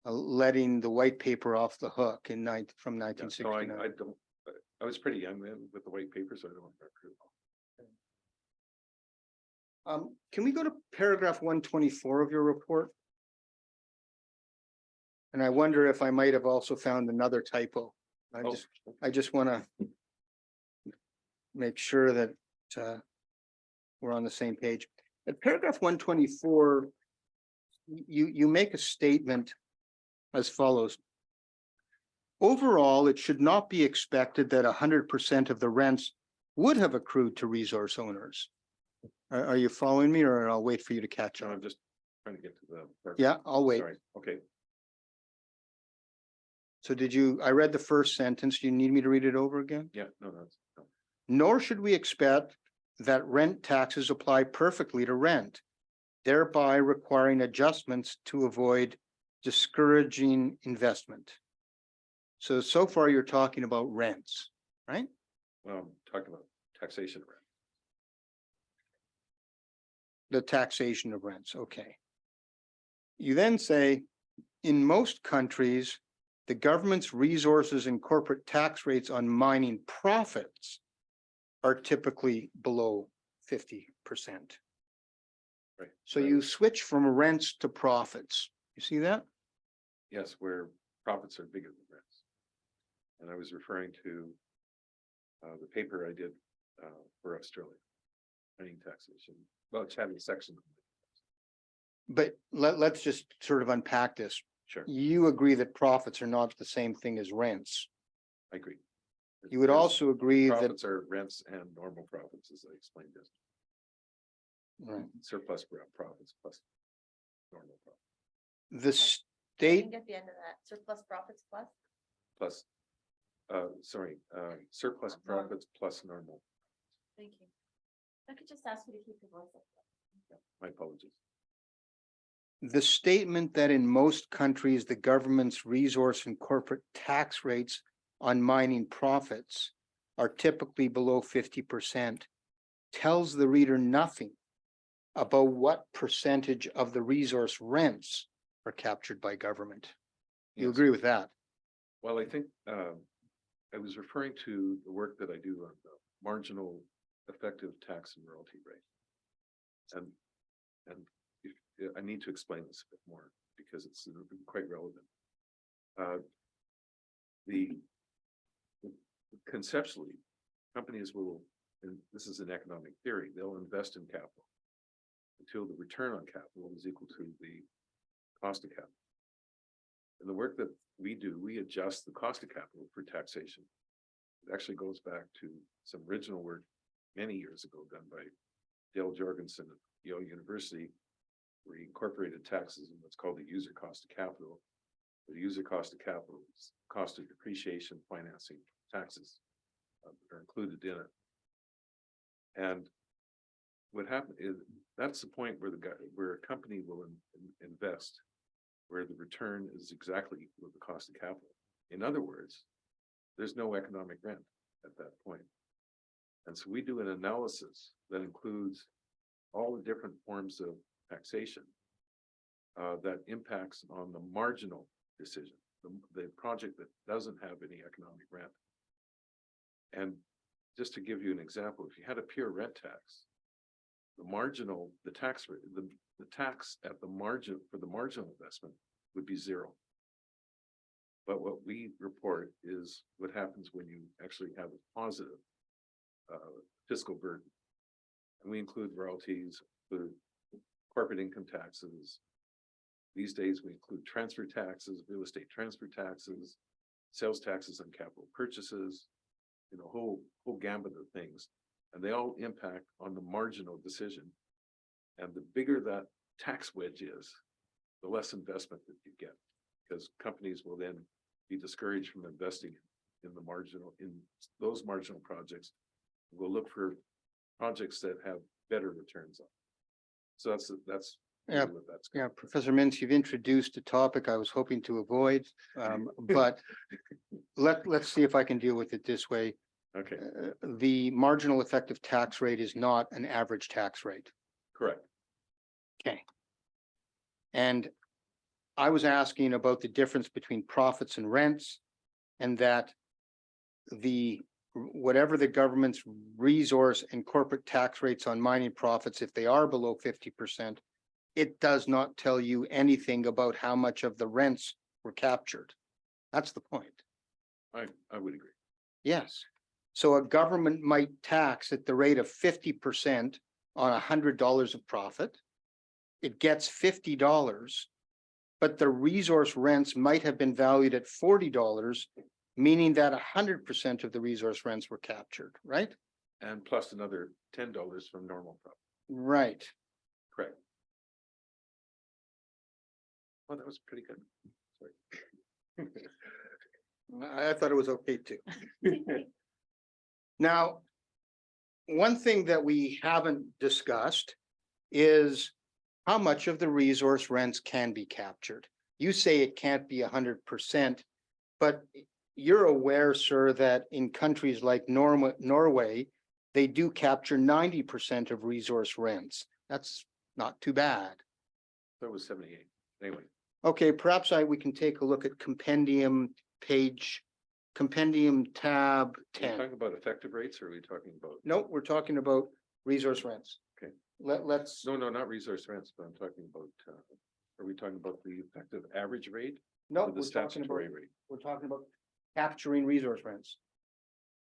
letting the white paper off the hook from Yeah, nineteen no, sixty-nine. I don't, I was pretty young then with the white paper, so I don't remember it all. Can we go to paragraph 124 of your report? And I wonder if I might have also found another typo. Oh, I just want to make sure that we're on the same page. At paragraph 124, you make a statement as follows. Overall, it should not be expected that 100% of the rents would have accrued to resource owners. Are you following me, or I'll wait for you to catch no, on? I'm just trying to get to the. Yeah, I'll wait. Sorry, okay, So I read the first sentence. Do you need me to read it over again? yeah, no, that's, no. Nor should we expect that rent taxes apply perfectly to rent, thereby requiring adjustments to avoid discouraging investment. So far you're talking about rents, right? Well, I'm talking about taxation rate. The taxation of rents, okay. You then say, in most countries, the government's resources and corporate tax rates on mining profits are typically below 50%. Right. So right. you switch from rents to profits. You see that? Yes, where profits are bigger than rents. And I was referring to the paper I did for Australia, mining taxation. Well, it's having a section. But let's just sort of unpack this. Sure, You agree that profits are not the same thing as rents. I agree. You would There's also agree that, profits are rents and normal profits, as I explained this. right, Surplus profits plus normal profit the I state, didn't get the end of that. Surplus profits plus? plus. Surplus profits plus normal. Thank you. I could just ask you to keep your voice up. My apologies. the statement that in most countries, the government's resource and corporate tax rates on mining profits are typically below 50% tells the reader nothing about what percentage of the resource rents are captured by government. You Yes. agree with that? Well, I think I was referring to the work that I do on the marginal effective tax and royalty rate. And I need to explain this a bit more because it's quite relevant. The conceptually, companies will, and this is an economic theory, they'll invest in capital until the return on capital is equal to the cost of capital. And the work that we do, we adjust the cost of capital for taxation. It actually goes back to some original work many years ago done by Dale Jorgensen at Yale University, where he incorporated taxes in what's called the user cost of capital. The user cost of capital is cost of depreciation, financing, taxes are included in it. And what happened is, that's the point where where a company will invest, where the return is exactly with the cost of capital. In other words, there's no economic rent at that point. And so we do an analysis that includes all the different forms of taxation that impacts on the marginal decision, the project that doesn't have any economic rent. And just to give you an example, if you had a pure rent tax, the tax rate, the tax at the margin for the marginal investment would be zero. But what we report is what happens when you actually have a positive fiscal burden. And we include royalties, include corporate income taxes. These days, we include transfer taxes, real estate transfer taxes, sales taxes on capital purchases, whole gambit of things. And they all impact on the marginal decision. And the bigger that tax wedge is, the less investment that you get, because companies will then be discouraged from investing in those marginal projects. We'll look for projects that have better returns on. So that's Yeah, what that's. Yeah, Professor Mintz, you've introduced a topic I was hoping to avoid, but let's see if I can deal with it this way. Okay, The marginal effective tax rate is not an average tax rate. correct. Okay. And I was asking about the difference between profits and rents, and that whatever the government's resource and corporate tax rates on mining profits, if they are below 50%, it does not tell you anything about how much of the rents were captured. That's the point. I would agree. Yes. So a government might tax at the rate of 50% on $100 of profit. It gets $50, but the resource rents might have been valued at $40, meaning that 100% of the resource rents were captured, right? And plus another $10 from normal profit. Right. Correct. Well, that was pretty good. Sorry. I thought it was okay too. Now, one thing that we haven't discussed is how much of the resource rents can be captured. You say it can't be 100%, but you're aware, sir, that in countries like Norway, they do capture 90% of resource rents. That's not too bad. That was 78. Anyway, Okay, perhaps we can take a look at compendium tab are we 10. talking about effective rates, or are we talking about? No, we're talking about resource rents. Okay. Let's, No, not resource rents, but I'm talking about, are we talking about the effective average rate no, or the we're talking about, statutory rate? we're talking about capturing resource rents.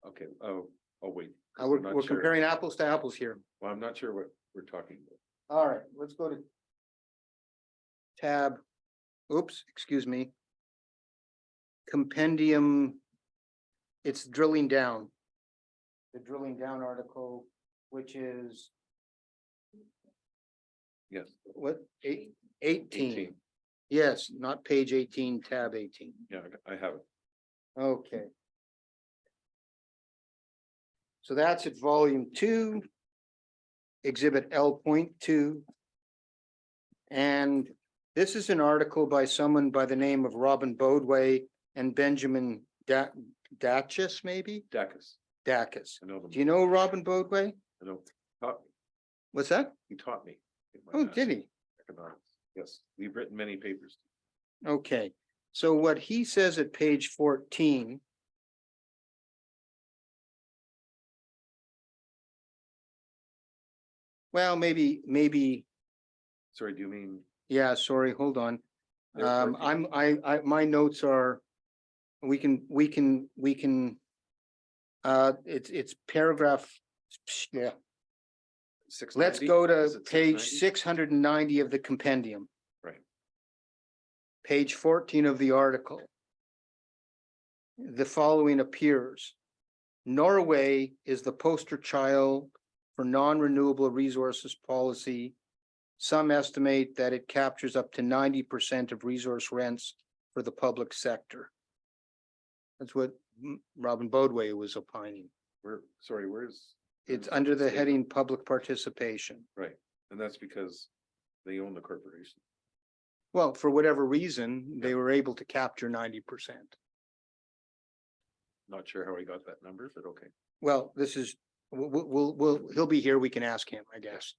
Okay, oh, wait. 'cause I'm We're not sure. comparing apples to apples here. Well, I'm not sure what we're talking about. All right, let's go to tab, oops, excuse me. Compendium, it's drilling down. The drilling down article, which is Yes, what, 18? 18. Yes, not page 18, tab 18. Yeah, I have it. Okay. So that's at volume 2. Exhibit L.2. And this is an article by someone by the name of Robin Bodway and Benjamin Dachis, maybe? Dacus. Dacus. I know them. Do you know Robin Bodway? I know. Taught me. What's that? He taught me. in my Oh, did master's he? economics. Yes, we've written many papers. Okay, so what he says at page 14. Well, maybe, Sorry, do you mean? yeah, sorry, hold on. There, My notes are, we can, it's paragraph, yeah. Let's 690? go to Is it page 690? 690 of the compendium. Right. Page 14 of the article. The following appears. Norway is the poster child for non-renewable resources policy. Some estimate that it captures up to 90% of resource rents for the public sector. That's what Robin Bodway was opining. where's? It's under the heading public participation. Right, and that's because they own the corporation. Well, for whatever reason, they were able to capture 90%. Not sure how he got that number, but okay. Well, this is, he'll be here. We can ask him, I guess.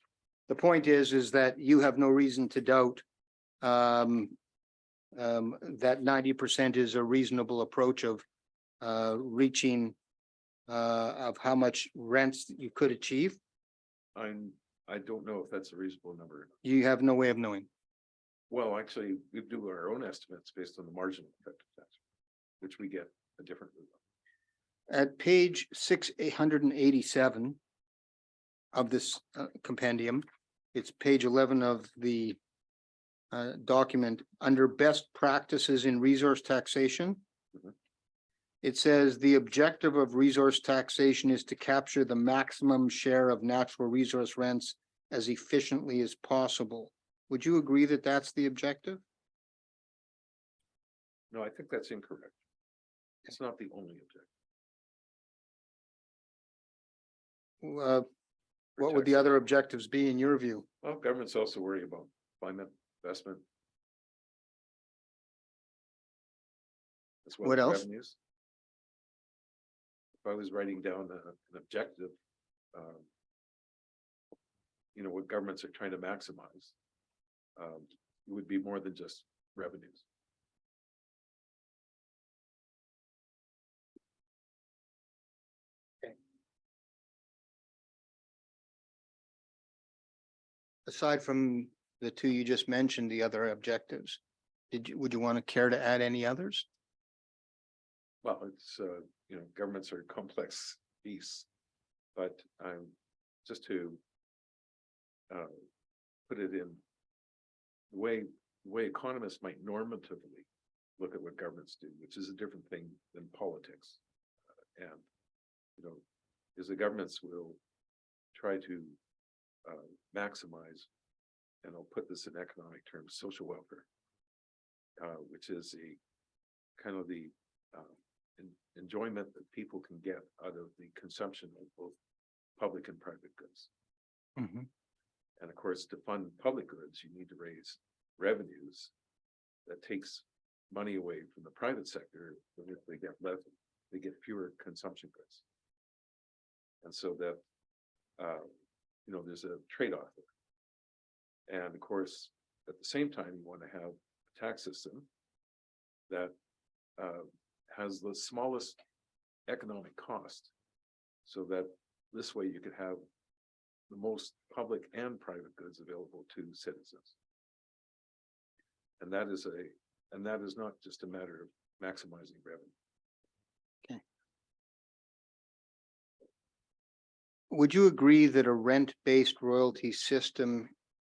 The point is that you have no reason to doubt that 90% is a reasonable approach of reaching of how much rents you could achieve. I don't know if that's a reasonable number. You have no way of knowing. Well, actually, we do our own estimates based on the marginal effective tax, which we get a different. At page 687 of this compendium, it's page 11 of the document under best practices in resource taxation. Mhm. It says the objective of resource taxation is to capture the maximum share of natural resource rents as efficiently as possible. Would you agree that that's the objective? No, I think that's incorrect. It's not the only objective. What would the other objectives be in your view? Well, governments also worry about climate investment. As well What as else? revenues. If I was writing down an objective, what governments are trying to maximize, it would be more than just revenues. Aside from the two you just mentioned, the other objectives, would you want to care to add any others? Well, it's, governments are complex beasts, but just to put it in the way economists might normatively look at what governments do, which is a different thing than politics. Is the governments will try to maximize, and I'll put this in economic terms, social welfare, which is a kind of the enjoyment that people can get out of the consumption of both public and private goods. Mhm. And of course, to fund public goods, you need to raise revenues. That takes money away from the private sector, and if they get less, they get fewer consumption goods. And so that, there's a trade-off there. And of course, at the same time, you want to have a tax system that has the smallest economic cost, so that this way you could have the most public and private goods available to citizens. And that is not just a matter of maximizing revenue. Okay. Would you agree that a rent-based royalty system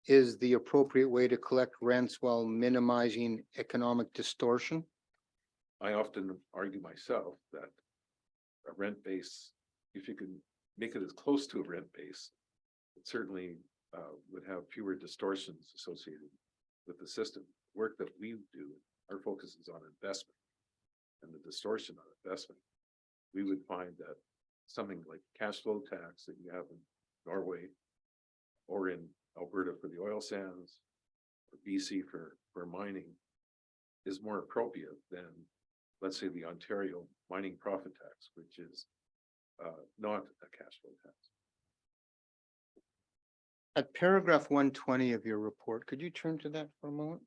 is the appropriate way to collect rents while minimizing economic distortion? I often argue myself that a rent base, if you can make it as close to a rent base, it certainly would have fewer distortions associated with the system. Work that we do, our focus is on investment and the distortion on investment. We would find that something like cash flow tax that you have in Norway or in Alberta for the oil sands, or BC for mining, is more appropriate than, let's say, the Ontario mining profit tax, which is not a cash flow tax. At paragraph 120 of your report, could you turn to that for a moment?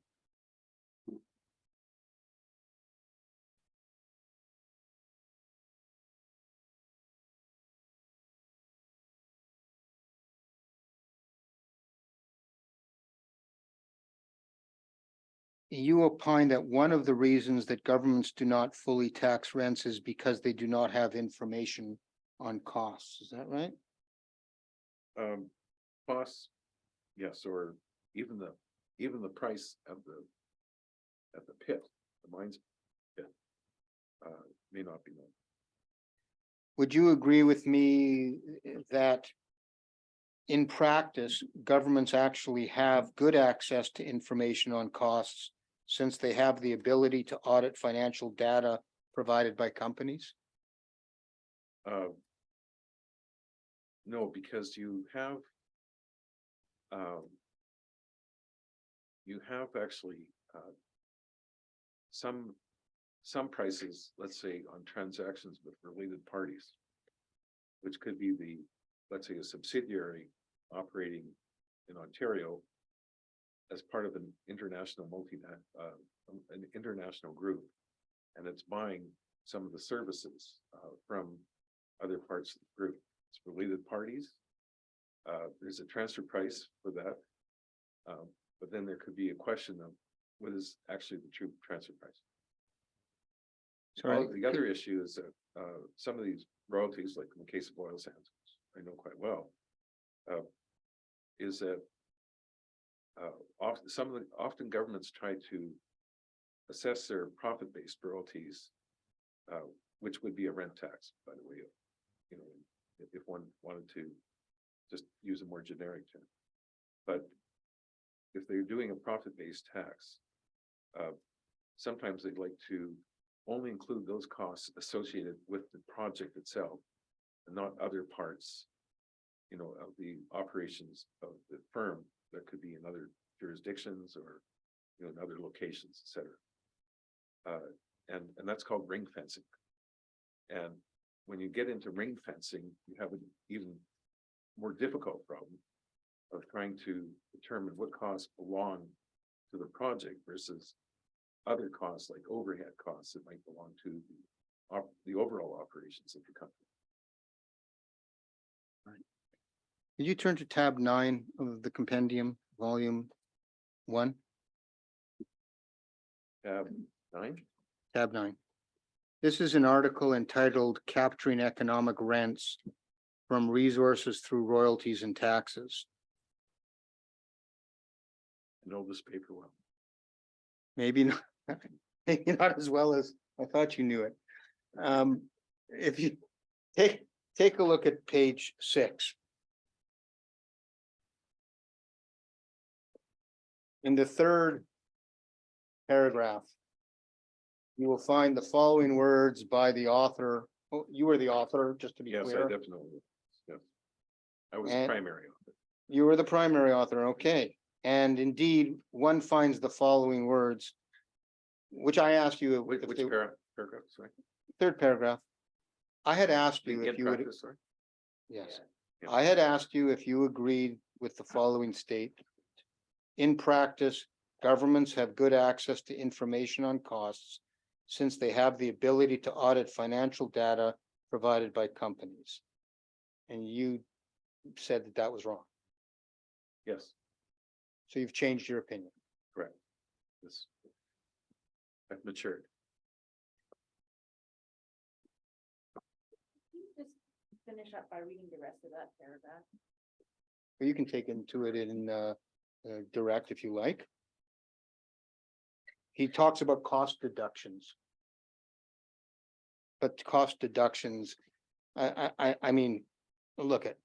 You opine that one of the reasons that governments do not fully tax rents is because they do not have information on costs. Is that right? Costs, yes, or even the price of the pit, the mines pit, may not be known. Would you agree with me that in practice, governments actually have good access to information on costs since they have the ability to audit financial data provided by companies? No, because you have actually, some prices, let's say on transactions with related parties, which could be let's say a subsidiary operating in Ontario as part of an international an international group, and it's buying some of the services from other parts of the group. It's related parties. There's a transfer price for that. But then there could be a question of what is actually the true transfer price. Sorry. The other issue is that some of these royalties, like in the case of oil sands, which I know quite well, is that often governments try to assess their profit-based royalties, which would be a rent tax, by the way, you know, if one wanted to just use a more generic term. But if they're doing a profit-based tax, sometimes they'd like to only include those costs associated with the project itself and not other parts, you know, of the operations of the firm that could be in other jurisdictions or, you know, in other locations, et cetera. And that's called ring fencing. And when you get into ring fencing, you have an even more difficult problem of trying to determine what costs belong to the project versus other costs like overhead costs that might belong to the overall operations of the company. Could you turn to tab 9 of the compendium, volume 1, Tab 9. tab 9? This is an article entitled Capturing Economic Rents from Resources Through Royalties and Taxes. I know this paper well. Maybe not, maybe not as well as I thought you knew it. If you take a look at page 6. In the third paragraph, you will find the following words by the author. Oh, you were the author, just to be Yes, I clear. definitely. Yes. I was And- primary author. You were the primary author, okay. And indeed, one finds the following words, which I asked you. Which if they- paragraph, sorry? Third paragraph. I had asked you In if you would, practice, sorry? yes, Yeah. I had asked you if you agreed with the following statement. In practice, governments have good access to information on costs since they have the ability to audit financial data provided by companies. And you said that that was wrong. Yes, So you've changed your opinion. correct. This. I've matured. Can you just finish up by reading the rest of that paragraph? Or you can take into it in direct if you like. He talks about cost deductions. But cost deductions, I mean, look at.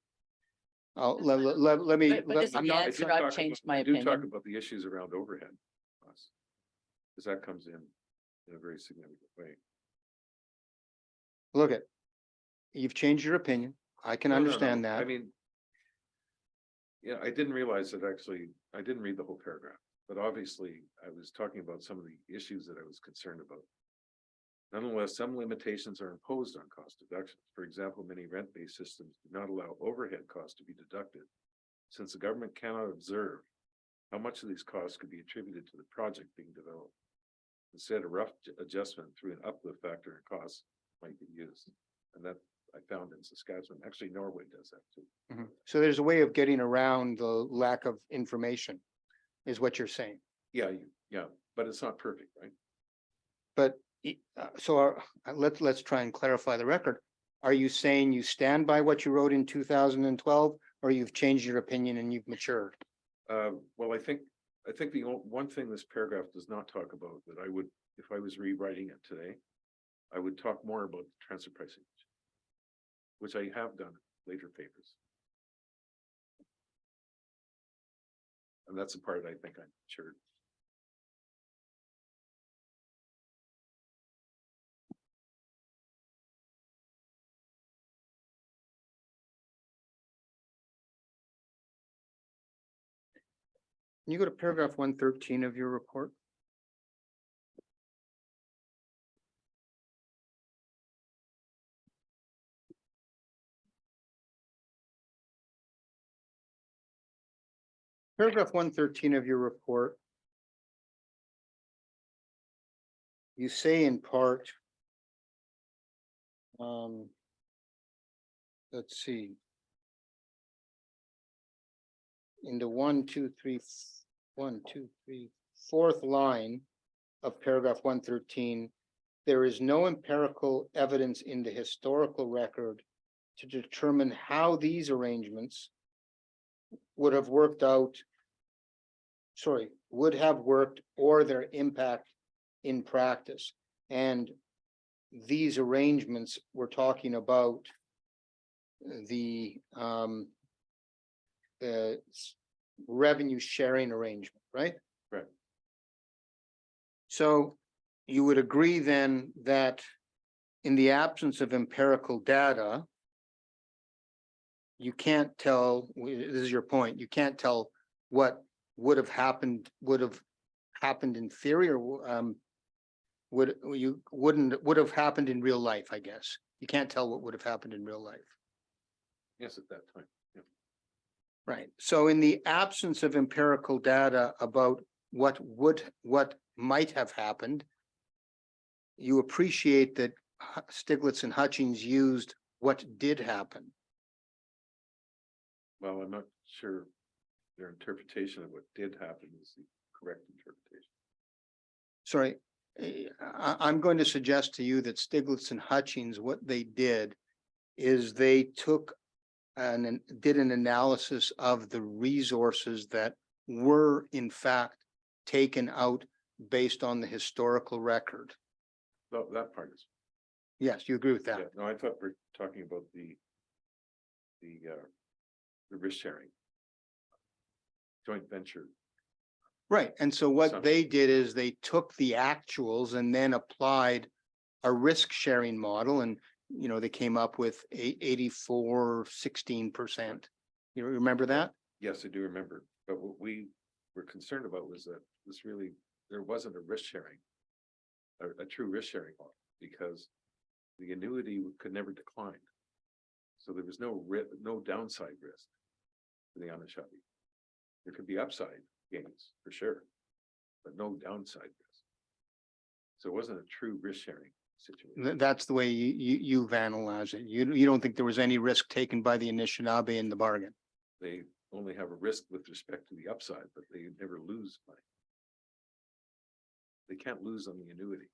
Let me. But this I'm is the not- answer. do I've talk changed about- my I do talk opinion. about the issues around overhead costs. Because that comes in a very significant way. Look at. You've changed your opinion. I can No, no, no. understand that. I mean. Yeah, I didn't realize that actually, I didn't read the whole paragraph, but obviously I was talking about some of the issues that I was concerned about. Nonetheless, some limitations are imposed on cost deductions. For example, many rent-based systems do not allow overhead costs to be deducted, since the government cannot observe how much of these costs could be attributed to the project being developed. Instead, a rough adjustment through an uplift factor in costs might be used, and that I found in Saskatchewan. Actually, Norway does that too. Mhm. So there's a way of getting around the lack of information, is what you're saying. Yeah, yeah, but it's not perfect, right? But let's try and clarify the record. Are you saying you stand by what you wrote in 2012, or you've changed your opinion and you've matured? Well, I think the one thing this paragraph does not talk about that I would, if I was rewriting it today, I would talk more about the transfer pricing, which I have done in later papers. that's the part I think I'm sure. Can you go to paragraph 113 of your report? Paragraph 113 of your report. You say in part. Let's see. In the 4th line of paragraph 113, there is no empirical evidence in the historical record to determine how these arrangements would have worked out. Would have worked or their impact in practice. And these arrangements, we're talking about the revenue sharing arrangement, right? Right. So you would agree then that in the absence of empirical data, you can't tell, this is your point, you can't tell what would have happened in theory, or would have happened in real life, I guess. You can't tell what would have happened in real life. Yes, at that time. Yeah. Right. So in the absence of empirical data about what might have happened, you appreciate that Stiglitz and Hutchins used what did happen. Well, I'm not sure their interpretation of what did happen is the correct interpretation. Sorry, I'm going to suggest to you that Stiglitz and Hutchins, what they did is they took and did an analysis of the resources that were in fact taken out based on the historical record. That part is. Yes, you agree with Yeah, that? no, I thought we're talking about the risk sharing. Joint venture. Right, and so what Something. they did is they took the actuals and then applied a risk sharing model, and they came up with 84-16%. You remember that? Yes, I do remember, but what we were concerned about was that there wasn't a risk sharing. A true risk sharing model, because the annuity could never decline. So there was no downside risk for the Anishinaabe. There could be upside gains for sure, but no downside risk. So it wasn't a true risk sharing situation. That's the way you've analyzed it. You don't think there was any risk taken by the Anishinaabe in the bargain? They only have a risk with respect to the upside, but they never lose money. They can't lose on the annuity.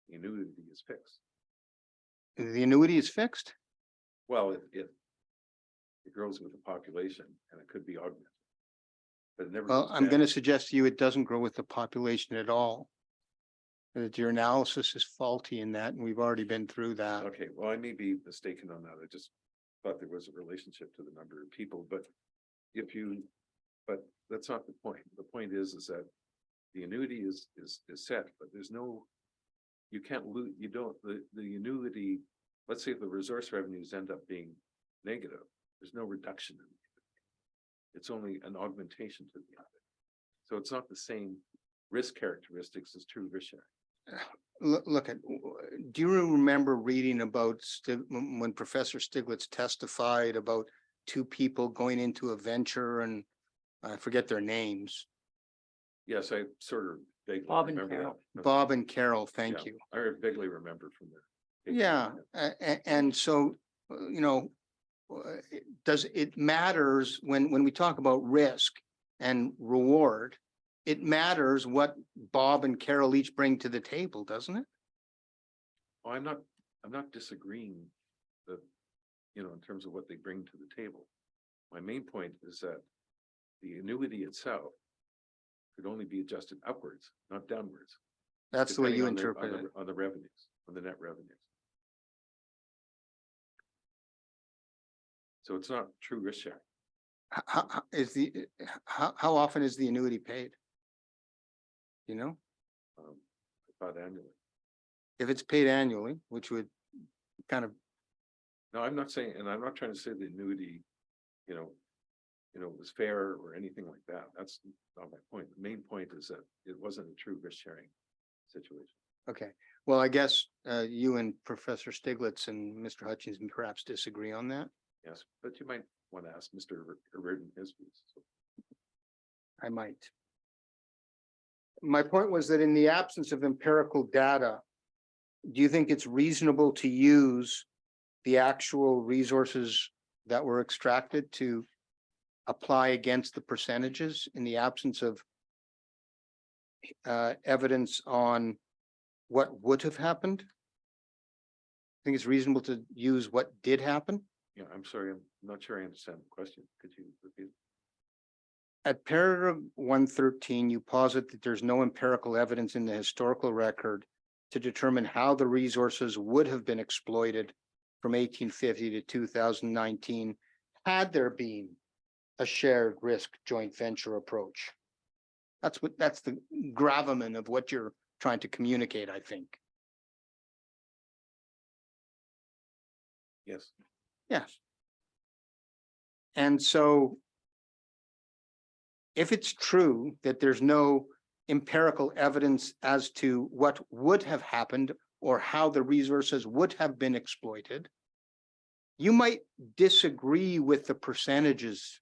The annuity is fixed. The annuity is fixed? Well, it grows with the population and it could be augmented. But it never. Well, goes I'm down. going to suggest to you it doesn't grow with the population at all. That your analysis is faulty in that, and we've already been through that. Okay, well, I may be mistaken on that. I just thought there was a relationship to the number of people, but that's not the point. The point is that the annuity is set, but there's no, you can't lose, the annuity, let's say if the resource revenues end up being negative, there's no reduction in it. It's only an augmentation to the other. So it's not the same risk characteristics as true risk sharing. Look at, do you remember reading about when Professor Stiglitz testified about two people going into a venture, and I forget their names? Yes, I sort of vaguely Bob and remember Carol. that. Bob and Carol, thank Yeah, you. I vaguely remember from there. Yeah, and so, does it matters when we talk about risk and reward? It matters what Bob and Carol each bring to the table, doesn't it? Oh, I'm not disagreeing that, in terms of what they bring to the table. My main point is that the annuity itself could only be adjusted upwards, not downwards. That's the way you depending interpret it. on the revenues, on the net revenues. So it's not true risk sharing. how often is the annuity paid? You know, I thought annually. if it's paid annually, which would kind of, No, I'm not saying, and I'm not trying to say the annuity, you know, was fair or anything like that. That's not my point. The main point is that it wasn't a true risk sharing situation. okay, well, I guess you and Professor Stiglitz and Mr. Hutchins perhaps disagree on that. Yes, but you might want to ask Mr. Reardon his views. So, I might. My point was that in the absence of empirical data, do you think it's reasonable to use the actual resources that were extracted to apply against the percentages in the absence of evidence on what would have happened? I think it's reasonable to use what did happen. yeah, I'm sorry, I'm not sure I understand the question. Could you repeat? At paragraph 113, you posit that there's no empirical evidence in the historical record to determine how the resources would have been exploited from 1850 to 2019 had there been a shared risk joint venture approach. That's the gravamen of what you're trying to communicate, I think. Yes, Yes. And so if it's true that there's no empirical evidence as to what would have happened or how the resources would have been exploited, you might disagree with the percentages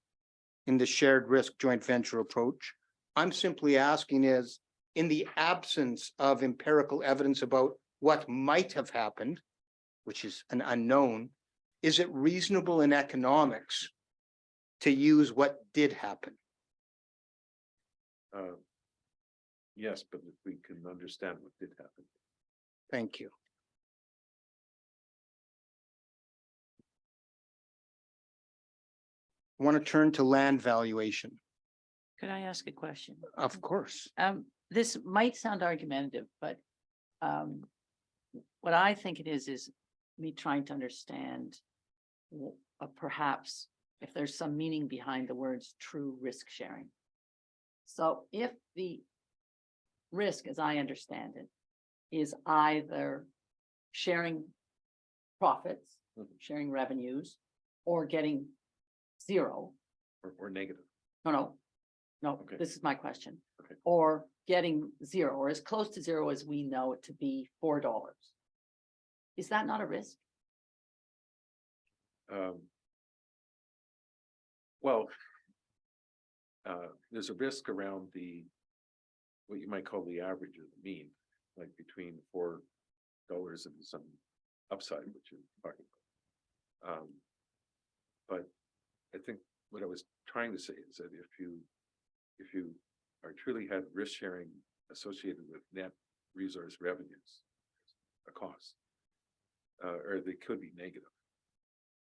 in the shared risk joint venture approach. I'm simply asking is, in the absence of empirical evidence about what might have happened, which is an unknown, is it reasonable in economics to use what did happen? yes, but if we can understand what did happen. Thank you. I want to turn to land valuation. Could I ask a question? Of course. This might sound argumentative, but what I think it is me trying to understand perhaps if there's some meaning behind the words true risk sharing. So if the risk, as I understand it, is either sharing profits, Mhm. sharing revenues, or getting zero. Or negative. No, Okay. this is my question. Okay. Or getting zero, or as close to zero as we know it to be $4. Is that not a risk? Well, there's a risk around what you might call the average or the mean, like between $4 and some upside, which you're talking about. But I think what I was trying to say is that if you are truly had risk sharing associated with net resource revenues, a cost, or they could be negative,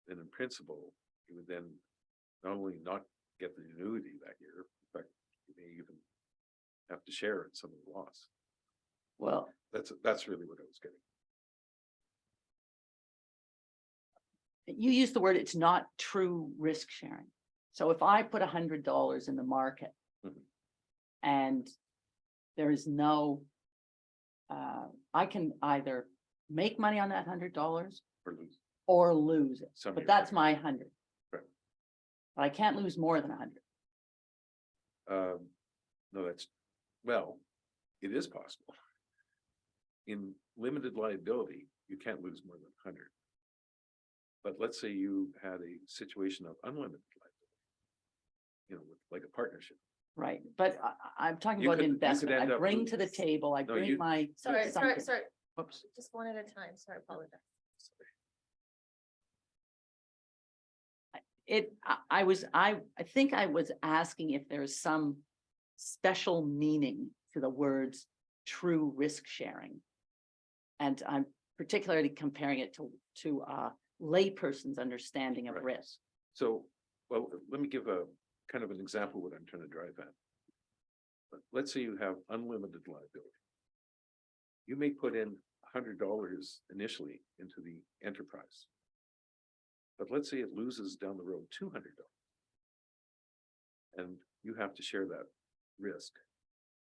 then in principle, you would then not only not get the annuity that year, in fact, you may even have to share in some of the loss. Well, That's really what I was getting. you use the word, it's not true risk sharing. So if I put $100 in the market Mhm. and there is no, I can either make money on that $100 Or lose or lose it, some. but years that's later. my 100. Right. But I can't lose more than 100. No, well, it is possible. In limited liability, you can't lose more than 100. But let's say you had a situation of unlimited liability, with like a partnership. Right, but I'm talking You about could investment. end I up bring with- to the table, I No, bring you- my. Sorry, something. Whoops. just one at a time, sorry, apologize. I think I was asking if there is some special meaning to the words true risk sharing. And I'm particularly comparing it to a layperson's understanding of Right. risk. So, well, let me give a kind of an example of what I'm trying to drive at. Let's say you have unlimited liability. You may put in $100 initially into the enterprise. But let's say it loses down the road $200. And you have to share that risk.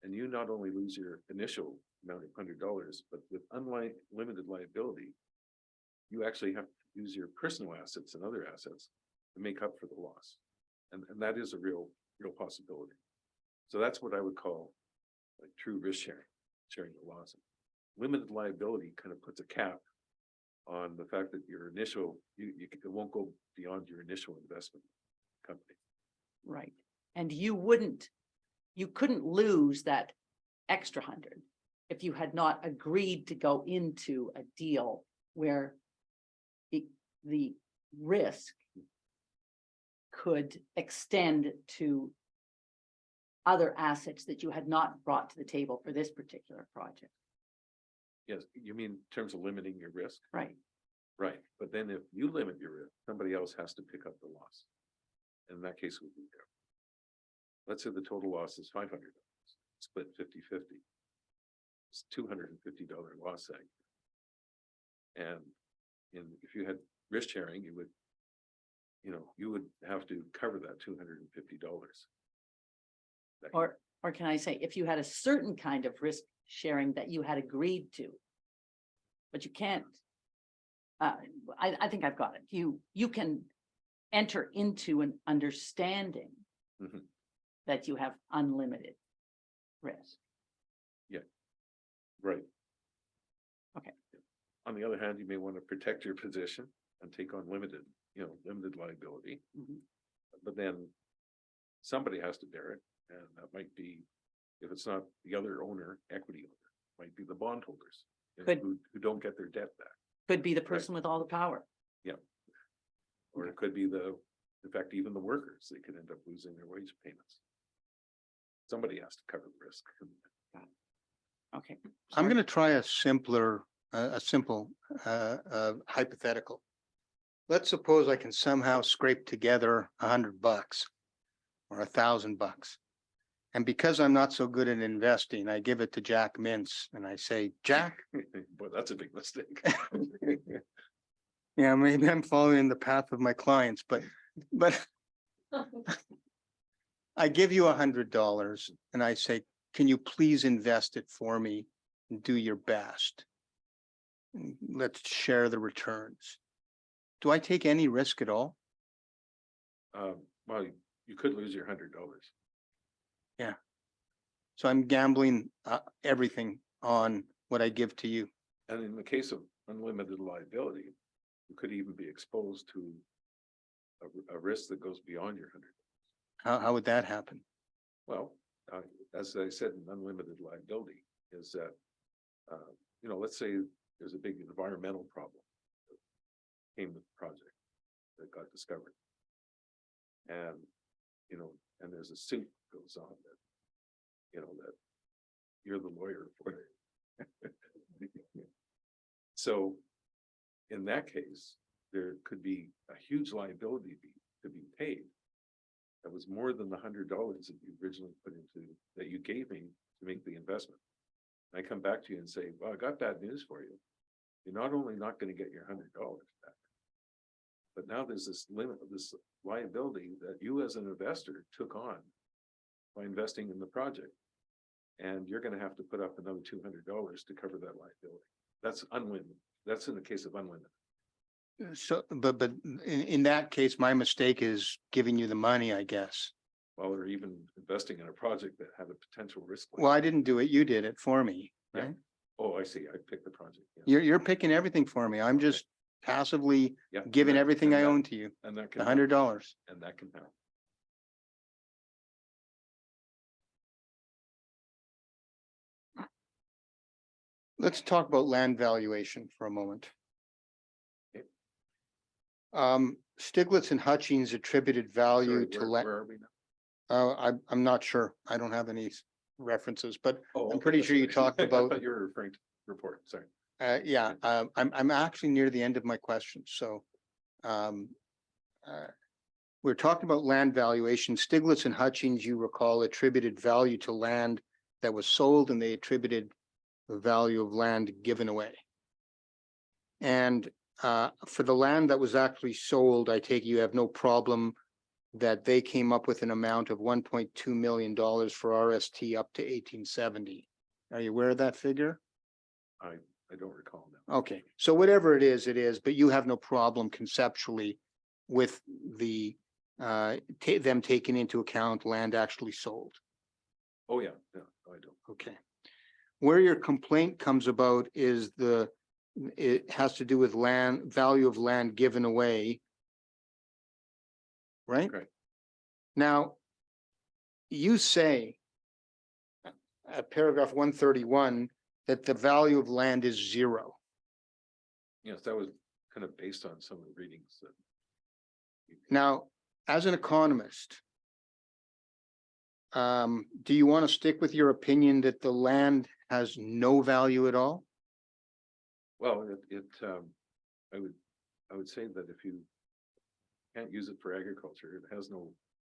And you not only lose your initial amount of $100, but with unlimited liability, you actually have to use your personal assets and other assets to make up for the loss. And that is a real possibility. So that's what I would call like true risk sharing the loss. Limited liability kind of puts a cap on the fact that your initial, it won't go beyond your initial investment company. Right. And you couldn't lose that extra 100 if you had not agreed to go into a deal where the risk could extend to other assets that you had not brought to the table for this particular project. Yes, you mean in terms of limiting your risk? Right. Right, but then if you limit your risk, somebody else has to pick up the loss. In that case, would be there. Let's say the total loss is $500, split 50-50. It's $250 loss seg. And if you had risk sharing, you would have to cover that $250. Or can I say, if you had a certain kind of risk sharing that you had agreed to, but you can't, I think I've got it. You can enter into an understanding Mhm. that you have unlimited risk. Right. Okay. On the other hand, you may want to protect your position and take on limited liability. Mhm. But then somebody has to bear it, and that might be, if it's not the other owner, equity owner, might be the bondholders Could- who don't get their debt back. Could be the person with all the power. Or it could be in fact, even the workers, they could end up losing their wage payments. Somebody has to cover the risk. Okay. I'm Sorry. going to try a simple hypothetical. Let's suppose I can somehow scrape together $100 or $1,000. And because I'm not so good at investing, I give it to Jack Mintz and I say, Jack, Boy, that's a big mistake. yeah, maybe I'm following the path of my clients, but I give you $100 and I say, can you please invest it for me and do your best? Let's share the returns. Do I take any risk at all? Well, you could lose your $100. So I'm gambling everything on what I give to you. And in the case of unlimited liability, you could even be exposed to a risk that goes beyond your $100. How would that happen? Well, as I said, in unlimited liability is that, let's say there's a big environmental problem that came with the project that got discovered. And, and there's a suit that goes on that, that you're the lawyer for it. So in that case, there could be a huge liability to be paid. That was more than the $100 that you originally put into, that you gave me to make the investment. And I come back to you and say, well, I got bad news for you. You're not only not going to get your $100 back, but now there's this limit of this liability that you as an investor took on by investing in the project. And you're going to have to put up another $200 to cover that liability. That's unlimited. That's in the case of unlimited. So, but in that case, my mistake is giving you the money, I guess. Well, or even investing in a project that had a potential risk. like Well, I that. didn't do it. You did it for me, Yeah. right? Oh, I see. I picked the project. Yeah. You're picking everything for me. I'm just passively Yeah, giving and that- everything and I that- own to you, And that can the happen, $100. and that can happen. Let's talk about land valuation for a moment. Okay. Stiglitz and Hutchings attributed value Sorry, to where land. are we now? I'm not sure. I don't have any references, but Oh, I'm okay, pretty that's sure you right. talked I about- thought you were referring to report, sorry. yeah, I'm actually near the end of my question, so. We're talking about land valuation. Stiglitz and Hutchings, you recall, attributed value to land that was sold and they attributed the value of land given away. And for the land that was actually sold, I take it you have no problem that they came up with an amount of $1.2 million for RST up to 1870. Are you aware of that figure? I don't recall now. Okay, so whatever it is, but you have no problem conceptually with the them taking into account land actually sold. Oh, yeah, I don't. Okay. Where your complaint comes about is it has to do with value of land given away. Right? Right. Now, you say at paragraph 131 that the value of land is 0. Yes, that was kind of based on some of the readings that. Now, as an economist, do you want to stick with your opinion that the land has no value at all? Well, I would say that if you can't use it for agriculture, it has no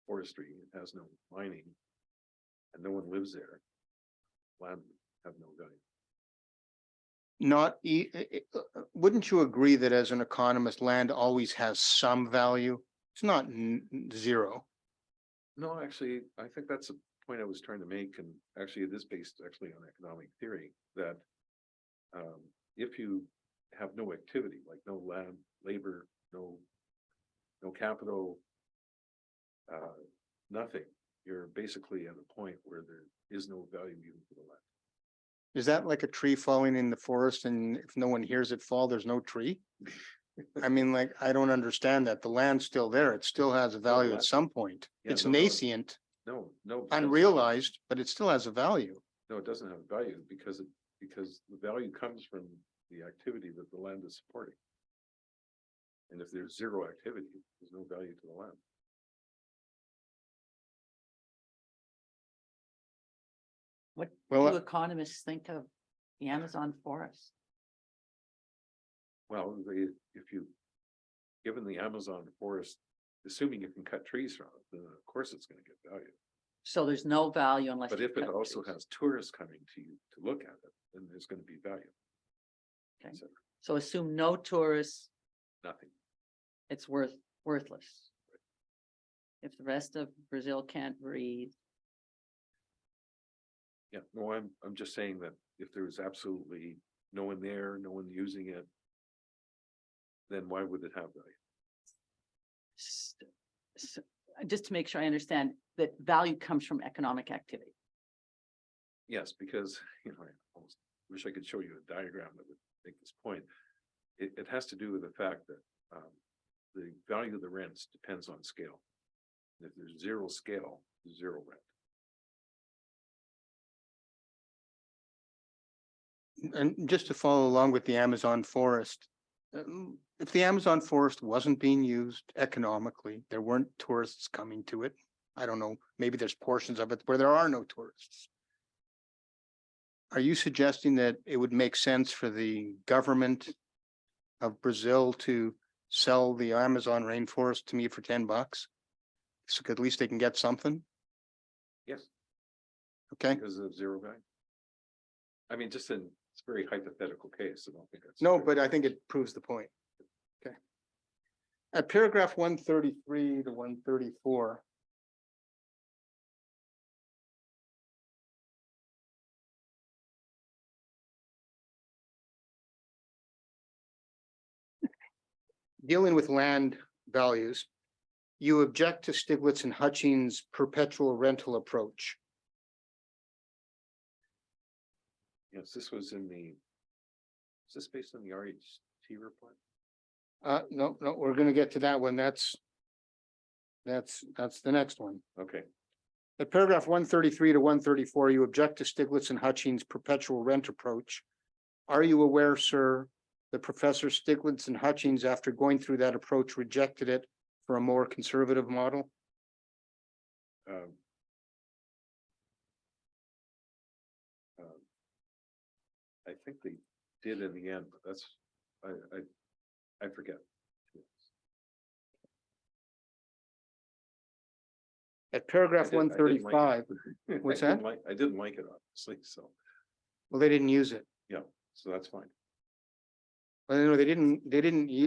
forestry, it has no mining, and no one lives there, land would have no value. Wouldn't you agree that as an economist, land always has some value? It's not 0. No, actually, I think that's a point I was trying to make, and actually it is based actually on economic theory, that if you have no activity, like no land, labor, no capital, nothing, you're basically at a point where there is no value even for the land. Is that like a tree falling in the forest and if no one hears it fall, there's no tree? I mean, like, I don't understand that. The land's still there. It still has a value at land- some point. Yeah, It's no, nascent, No, because- unrealized, but it still has a value. No, it doesn't have value because the value comes from the activity that the land is supporting. And if there's 0 activity, there's no value to the land. What Well, do economists think of the Amazon forest? Well, if you, given the Amazon forest, assuming you can cut trees from it, then of course it's gonna get value. So there's no value unless. But you if it cut also trees. has tourists coming to you to look at it, then there's gonna be value. Okay. So, So assume no tourists, nothing. it's worthless. If the rest of Brazil can't breathe, Yeah, no, I'm just saying that if there's absolutely no one there, no one using it, then why would it have value? s- s- just to make sure I understand that value comes from economic activity. Yes, because, I almost wish I could show you a diagram that would make this point. It has to do with the fact that the value of the rents depends on scale. If there's 0 scale, there's 0 rent. And just to follow along with the Amazon forest, if the Amazon forest wasn't being used economically, there weren't tourists coming to it. I don't know, maybe there's portions of it where there are no tourists. Are you suggesting that it would make sense for the government of Brazil to sell the Amazon rainforest to me for $10? So at least they can get something, Yes, okay? because of 0 value. I mean, it's a very hypothetical case. I don't think that's. No, true. but I think it proves the point. Okay. At paragraph 133 to 134. Dealing with land values, you object to Stiglitz and Hutchins' perpetual rental approach. Yes, this was in the, is this based on the RHT report? No, we're gonna get to that one. That's the next one. Okay, At paragraph 133 to 134, you object to Stiglitz and Hutchins' perpetual rent approach. Are you aware, sir, that Professor Stiglitz and Hutchins, after going through that approach, rejected it for a more conservative model? I think they did in the end, but that's, I forget. At paragraph I didn't like 135, it. What's I didn't that? like- I didn't like it, obviously, so, well, they didn't use it. yeah, so that's fine. Well, no, they didn't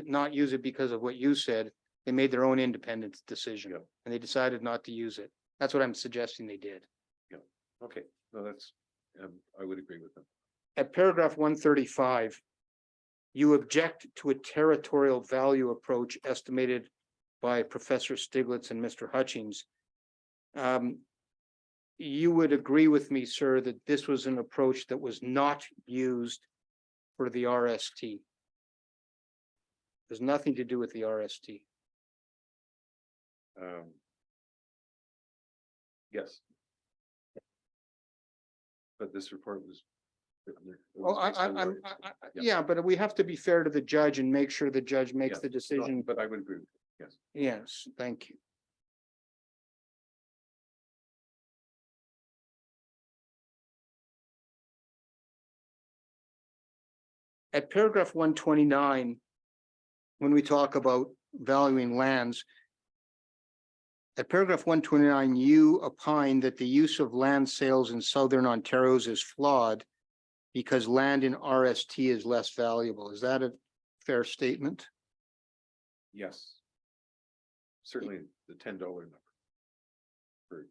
not use it because of what you said. They made their own independent decision Yep. and they decided not to use it. That's what I'm suggesting they did. Okay, no, that's, I would agree with them. At paragraph 135, you object to a territorial value approach estimated by Professor Stiglitz and Mr. Hutchings. You would agree with me, sir, that this was an approach that was not used for the RST. There's nothing to do with the RST. Yes. But this report was. it Oh, was based on the RST. Yeah. yeah, but we have to be fair to the judge and make sure the judge makes Yeah, the decision. But I would agree, with you, yes. Yes, thank you. At paragraph 129, when we talk about valuing lands, at paragraph 129, you opine that the use of land sales in southern Ontario's is flawed because land in RST is less valuable. Is that a fair statement? Yes. Certainly the $10 number. For-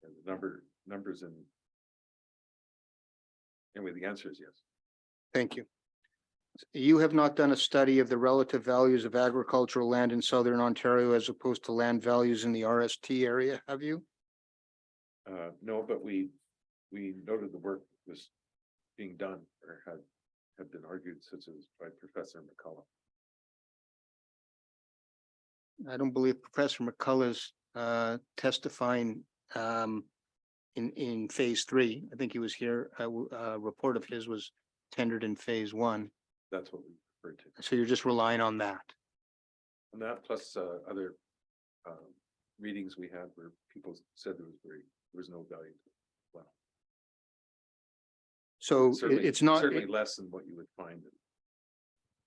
And the numbers in. Anyway, the answer is yes. Thank you. You have not done a study of the relative values of agricultural land in southern Ontario as opposed to land values in the RST area, have you? No, but we noted the work was being done or had been argued, such as by Professor McCullough. I don't believe Professor McCullough's testifying in phase 3. I think he was here. A report of his was tendered in phase 1. That's what we referred to. So you're just relying on that. And that plus other readings we had where people said there was no value to it. Well, So certainly, it's not, certainly less than what you would find in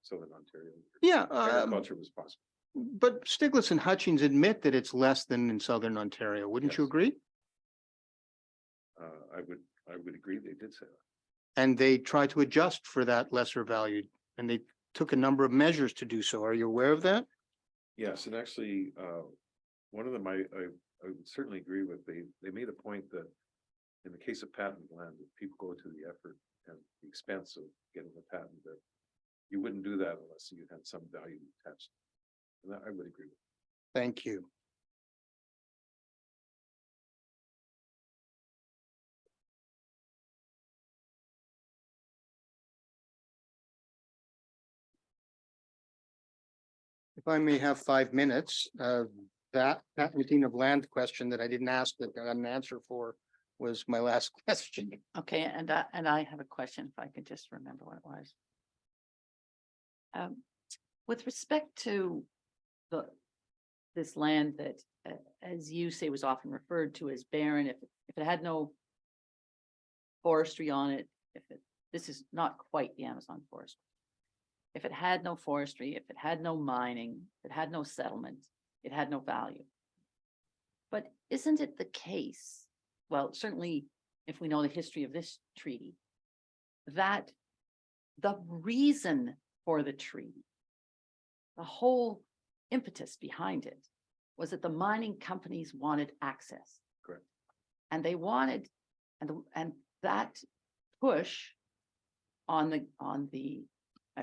southern Ontario. yeah, Agriculture was possible. but Stiglitz and Hutchings admit that it's less than in southern Ontario. Wouldn't you Yes. agree? I would agree. They did say that. And they try to adjust for that lesser value, and they took a number of measures to do so. Are you aware of that? Yes, and actually, one of them I would certainly agree with. They made a point that in the case of patent land, if people go to the effort and the expense of getting the patent, that you wouldn't do that unless you had some value attached. And that I would agree with. Thank you. If I may have 5 minutes, that patenting of land question that I didn't ask that I got an answer for was my last question. Okay, and I have a question, if I could just remember what it was. With respect to this land that, as you say, was often referred to as barren, if it had no forestry on it, this is not quite the Amazon forest. If it had no forestry, if it had no mining, if it had no settlement, it had no value. But isn't it the case, well, certainly if we know the history of this treaty, that the reason for the treaty, the whole impetus behind it, was that the mining companies wanted access. Correct. And they wanted, and that push on the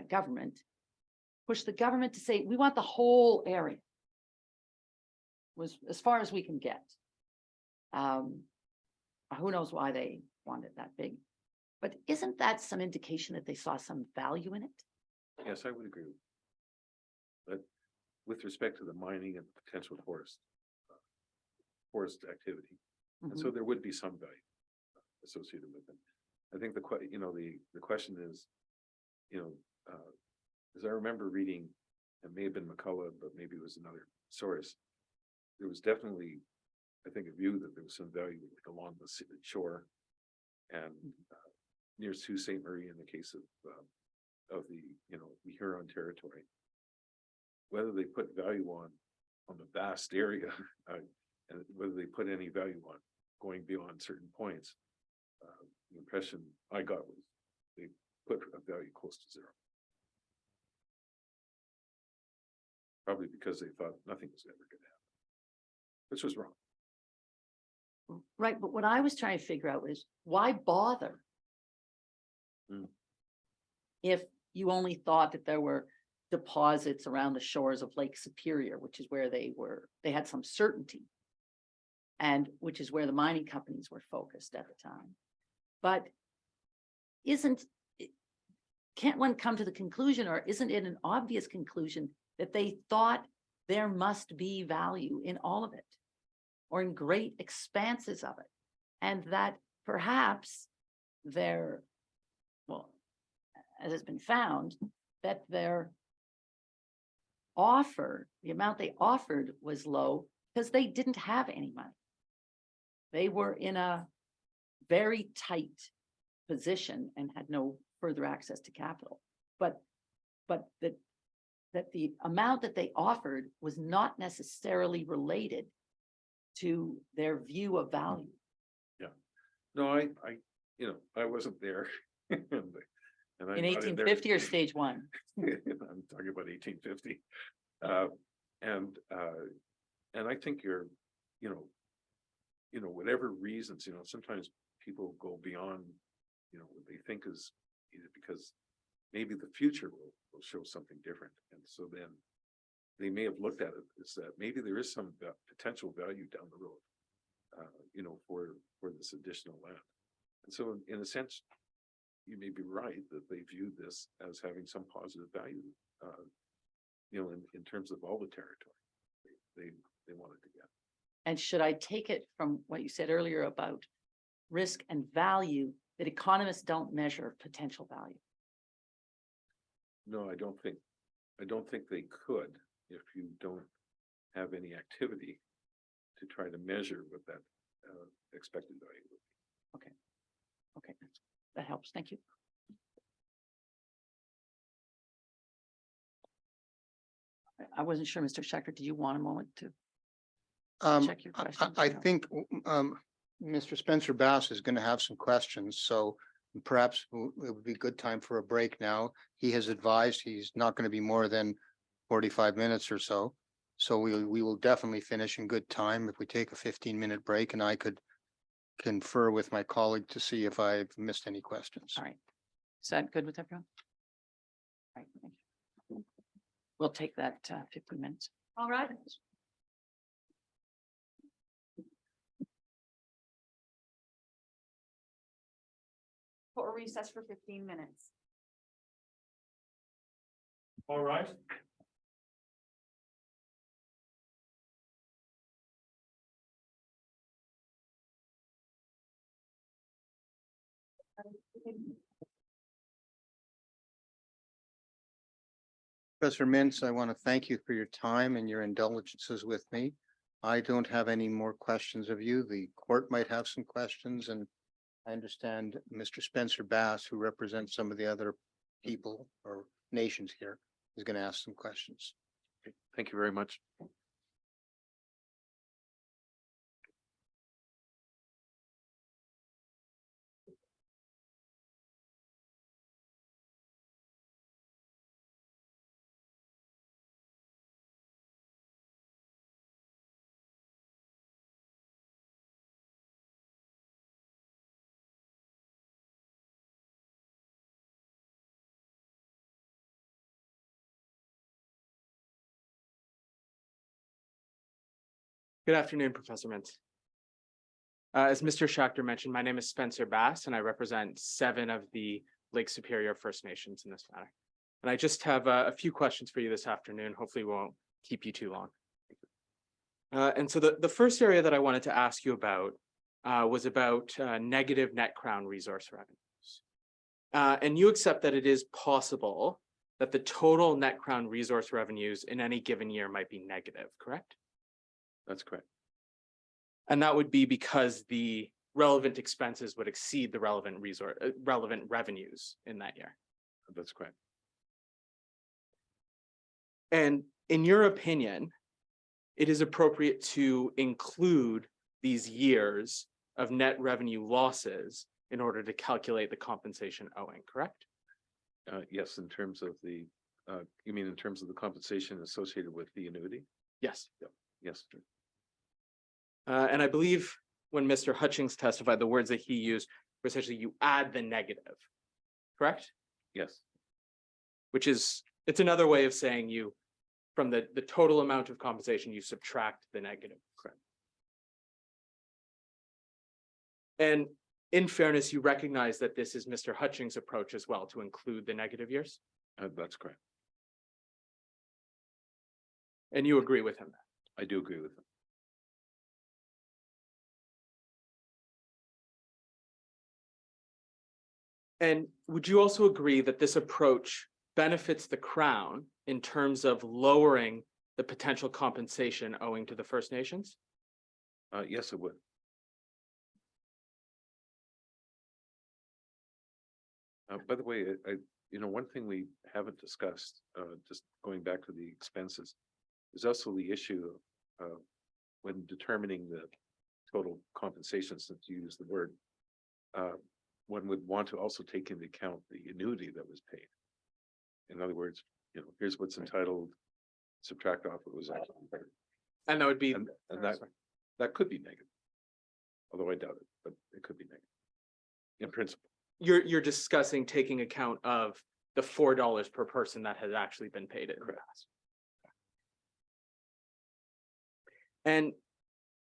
government, pushed the government to say, we want the whole area. Was as far as we can get. Who knows why they wanted it that big, but isn't that some indication that they saw some value in it? Yes, I would agree. But with respect to the mining and potential forest activity, and so there would be some value associated with it. I think the question is, as I remember reading, it may have been McCullough, but maybe it was another source. There was definitely, I think, a view that there was some value along the shore and near Sault Ste. Marie in the case of the Huron territory. Whether they put value on the vast area and whether they put any value on going beyond certain points, the impression I got was they put a value close to zero. probably because they thought nothing was ever gonna happen. Which was wrong. Right, but what I was trying to figure out is why bother? Hmm. If you only thought that there were deposits around the shores of Lake Superior, which is where they had some certainty. And which is where the mining companies were focused at the time. But can't one come to the conclusion, or isn't it an obvious conclusion that they thought there must be value in all of it? Or in great expanses of it, and that perhaps as has been found, that the amount they offered was low because they didn't have any money. They were in a very tight position and had no further access to capital. But that the amount that they offered was not necessarily related to their view of value. No, I wasn't there. And I In got 1850 or stage one? I'm talking about 1850. And I think whatever reasons, sometimes people go beyond, what they think is either because maybe the future will show something different. And so then they may have looked at it as that maybe there is some potential value down the road, for this additional land. And so in a sense, you may be right that they viewed this as having some positive value, in terms of all the territory they wanted to get. And should I take it from what you said earlier about risk and value, that economists don't measure potential value? No, I don't think they could if you don't have any activity to try to measure what that expected value would be. Okay, that helps. Thank you. I wasn't sure, Mr. Schechter, do you want a moment to check your questions? I think Mr. Spencer Bass is going to have some questions, so perhaps it would be a good time for a break now. He has advised he's not going to be more than 45 minutes or so. So we will definitely finish in good time if we take a 15-minute break, and I could confer with my colleague to see if I've missed any questions. All right. Is that good with everyone? All right. Thank you. We'll take that 15 minutes. All right. For a recess for 15 minutes. All right. Professor Mintz, I want to thank you for your time and your indulgences with me. I don't have any more questions of you. The court might have some questions, and I understand Mr. Spencer Bass, who represents some of the other people or nations here, is going to ask some questions. Thank you very much. Good afternoon, Professor Mintz. As Mr. Schechter mentioned, my name is Spencer Bass, and I represent 7 of the Lake Superior First Nations in this matter. And I just have a few questions for you this afternoon. Hopefully we won't keep you too long. And so the first area that I wanted to ask you about was about negative net crown resource revenues. And you accept that it is possible that the total net crown resource revenues in any given year might be negative, correct? That's correct. And that would be because the relevant expenses would exceed the relevant revenues in that year. That's correct. And in your opinion, it is appropriate to include these years of net revenue losses in order to calculate the compensation owing, correct? Yes, in terms of the You mean in terms of the compensation associated with the annuity? Yes. Yes. And I believe when Mr. Hutchings testified, the words that he used were essentially you add the negative, correct? Yes. Which is, it's another way of saying you, from the total amount of compensation, you subtract the negative. Correct. And in fairness, you recognize that this is Mr. Hutchings' approach as well, to include the negative years, That's correct. and you agree with him. I do agree with them. And would you also agree that this approach benefits the Crown in terms of lowering the potential compensation owing to the First Nations? Yes, it would. By the way, one thing we haven't discussed, just going back to the expenses, is also the issue of when determining the total compensation, since you used the word, one would want to also take into account the annuity that was paid. In other words, here's what's entitled, subtract off what was actually paid. And that would be, And that could be negative. Although I doubt it, but it could be negative. In principle. you're discussing taking account of the $4 per person that has actually been paid in the past. And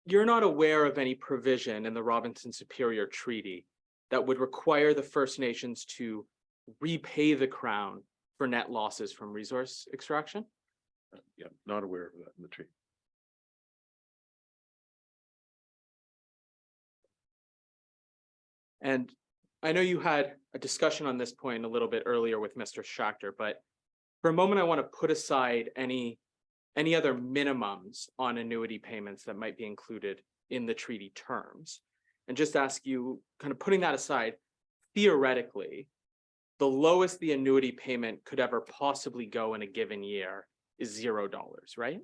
you're not aware of any provision in the Robinson Superior Treaty that would require the First Nations to repay the Crown for net losses from resource extraction? Yeah, not aware of that in the treaty. And I know you had a discussion on this point a little bit earlier with Mr. Schachter, but for a moment, I want to put aside any other minimums on annuity payments that might be included in the treaty terms. And just ask you, kind of putting that aside, theoretically, the lowest the annuity payment could ever possibly go in a given year is $0, right?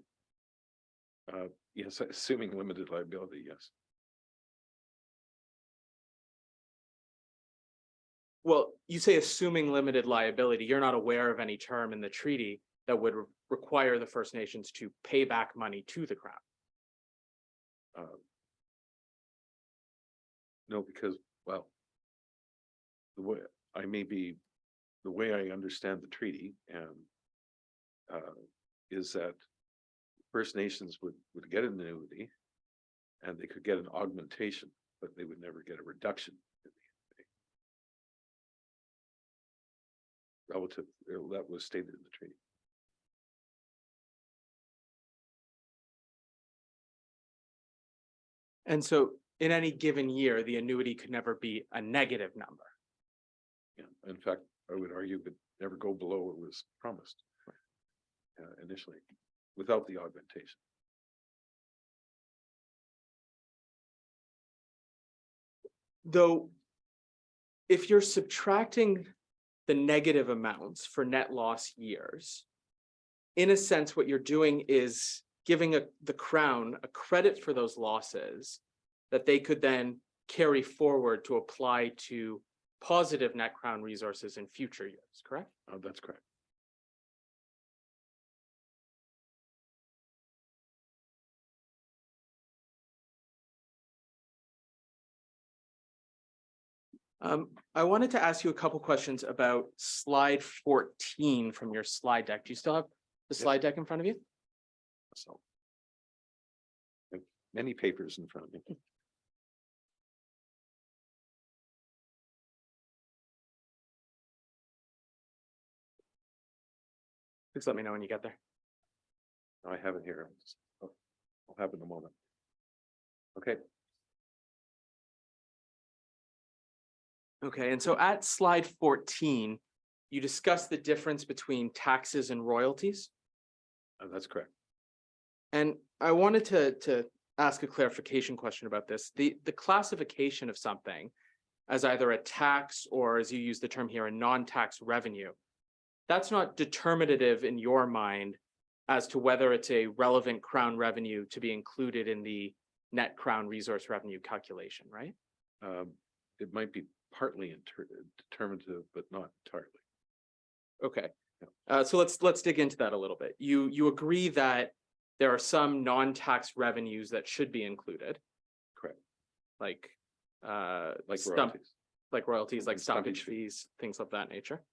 Yes, assuming limited liability, yes. Well, you say assuming limited liability, you're not aware of any term in the treaty that would require the First Nations to pay back money to the Crown. No, because, well, the way I understand the treaty and is that First Nations would get an annuity and they could get an augmentation, but they would never get a reduction in the relative, that was stated in the treaty. And so in any given year, the annuity could never be a negative number. Yeah, in fact, I would argue it would never go below what was promised initially, without the augmentation. Though, if you're subtracting the negative amounts for net loss years, in a sense, what you're doing is giving the Crown a credit for those losses that they could then carry forward to apply to positive net Crown resources in future years, correct? That's correct. I wanted to ask you a couple questions about slide 14 from your slide deck. Do you still have the slide deck in front of you? So I have many papers in front of me. Please let me know when you get there. I have it here. I'll have it in a moment. Okay. Okay, and so at slide 14, you discuss the difference between taxes and royalties. That's correct. And I wanted to ask a clarification question about this. The classification of something as either a tax or, as you use the term here, a non-tax revenue, that's not determinative in your mind as to whether it's a relevant Crown revenue to be included in the net Crown resource revenue calculation, right? It might be partly determinative, but not entirely. Okay, So let's dig into that a little bit. You agree that there are some non-tax revenues that should be included, Correct. like Like stump- royalties. like royalties, like And stumpage stoppage fees, things of that nature.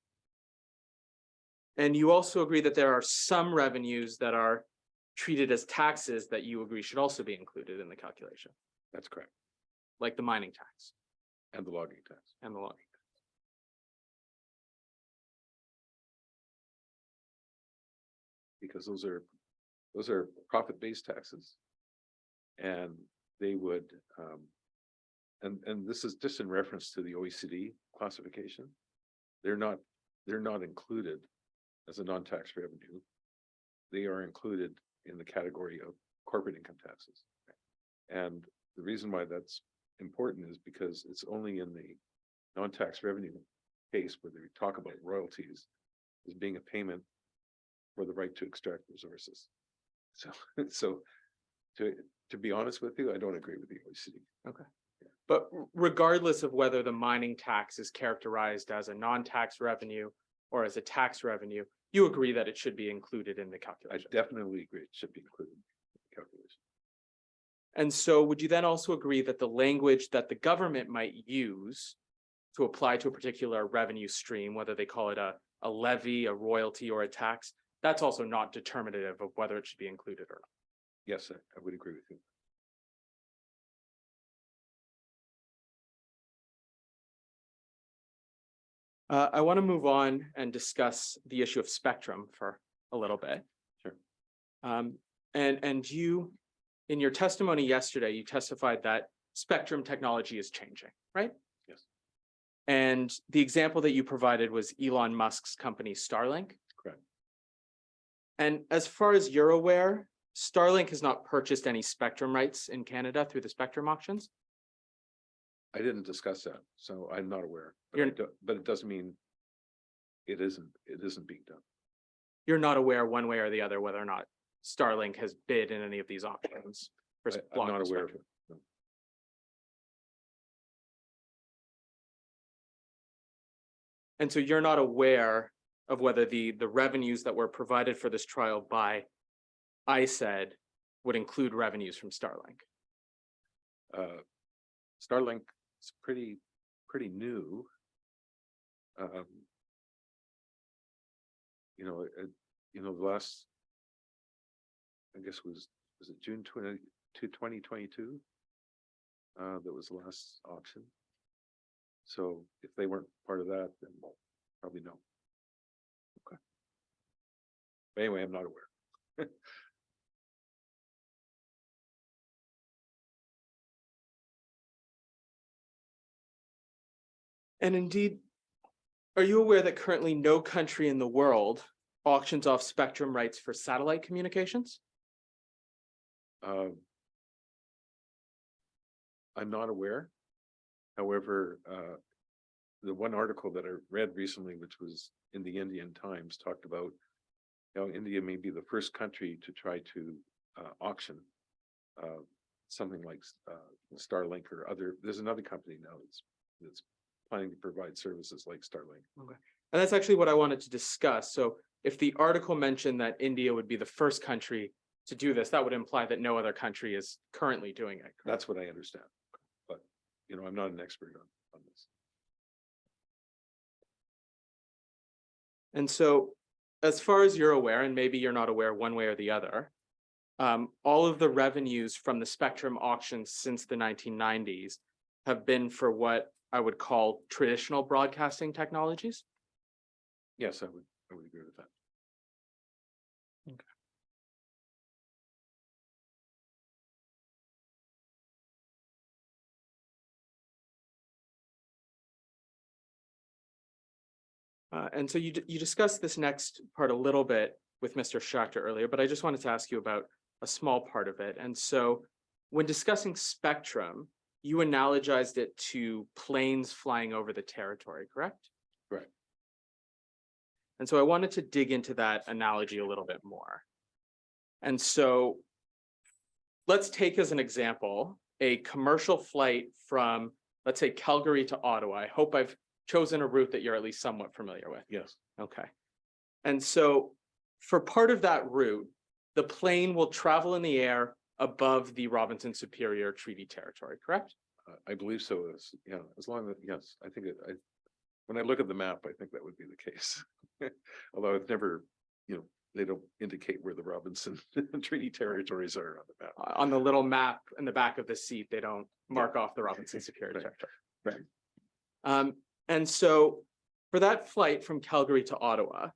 And you also agree that there are some revenues that are treated as taxes that you agree should also be included in the calculation, That's correct. like the mining tax And the logging tax. and the logging. Because those are profit-based taxes. And they would, and this is just in reference to the OECD classification. They're not included as a non-tax revenue. They are included in the category of corporate income taxes. And the reason why that's important is because it's only in the non-tax revenue case where they talk about royalties as being a payment for the right to extract resources. So to be honest with you, I don't agree with the OECD. But regardless of whether the mining tax is characterized as a non-tax revenue or as a tax revenue, you agree that it should be included in the I calculation. definitely agree it should be included in the calculation. And so would you then also agree that the language that the government might use to apply to a particular revenue stream, whether they call it a levy, a royalty, or a tax, that's also not determinative of whether it should be included or not? Yes, I would agree with you. I want to move on and discuss the issue of spectrum for a little bit. Sure. And you, in your testimony yesterday, you testified that spectrum technology is changing, right? Yes. And the example that you provided was Elon Musk's company Starlink. Correct. And as far as you're aware, Starlink has not purchased any spectrum rights in Canada through the spectrum auctions. I didn't discuss that, so I'm not aware, You're- but it doesn't mean it isn't being done. You're not aware one way or the other whether or not Starlink has bid in any of these auctions. for I'm block not aware of spectrum. it. No. And so you're not aware of whether the revenues that were provided for this trial by ISED would include revenues from Starlink. Starlink is pretty new. The last, I guess was it June 2022? That was the last auction. So if they weren't part of that, then probably no. Okay. But anyway, I'm not aware. And indeed, are you aware that currently no country in the world auctions off spectrum rights for satellite communications? I'm not aware. However, the one article that I read recently, which was in the Indian Times, talked about how India may be the first country to try to auction something like Starlink or other. There's another company now that's planning to provide services like Starlink. And that's actually what I wanted to discuss. So if the article mentioned that India would be the first country to do this, that would imply that no other country is currently doing it. correct? That's what I understand. But, I'm not an expert on this. And so as far as you're aware, and maybe you're not aware one way or the other, all of the revenues from the spectrum auctions since the 1990s have been for what I would call traditional broadcasting technologies. Yes, I would agree with that. And so you discussed this next part a little bit with Mr. Schachter earlier, but I just wanted to ask you about a small part of it. And so when discussing spectrum, you analogized it to planes flying over the territory, correct? Correct. And so I wanted to dig into that analogy a little bit more. And so let's take as an example, a commercial flight from, let's say, Calgary to Ottawa. I hope I've chosen a route that you're at least somewhat familiar with. Yes. Okay. And so for part of that route, the plane will travel in the air above the Robinson Superior Treaty Territory, correct? I believe so, yeah, as long as, yes, I think when I look at the map, I think that would be the case. Although I've never, they don't indicate where the Robinson Treaty Territories are on the map. On the little map in the back of the seat, they don't mark off the Robinson Superior Right. Territory. Right. And so for that flight from Calgary to Ottawa,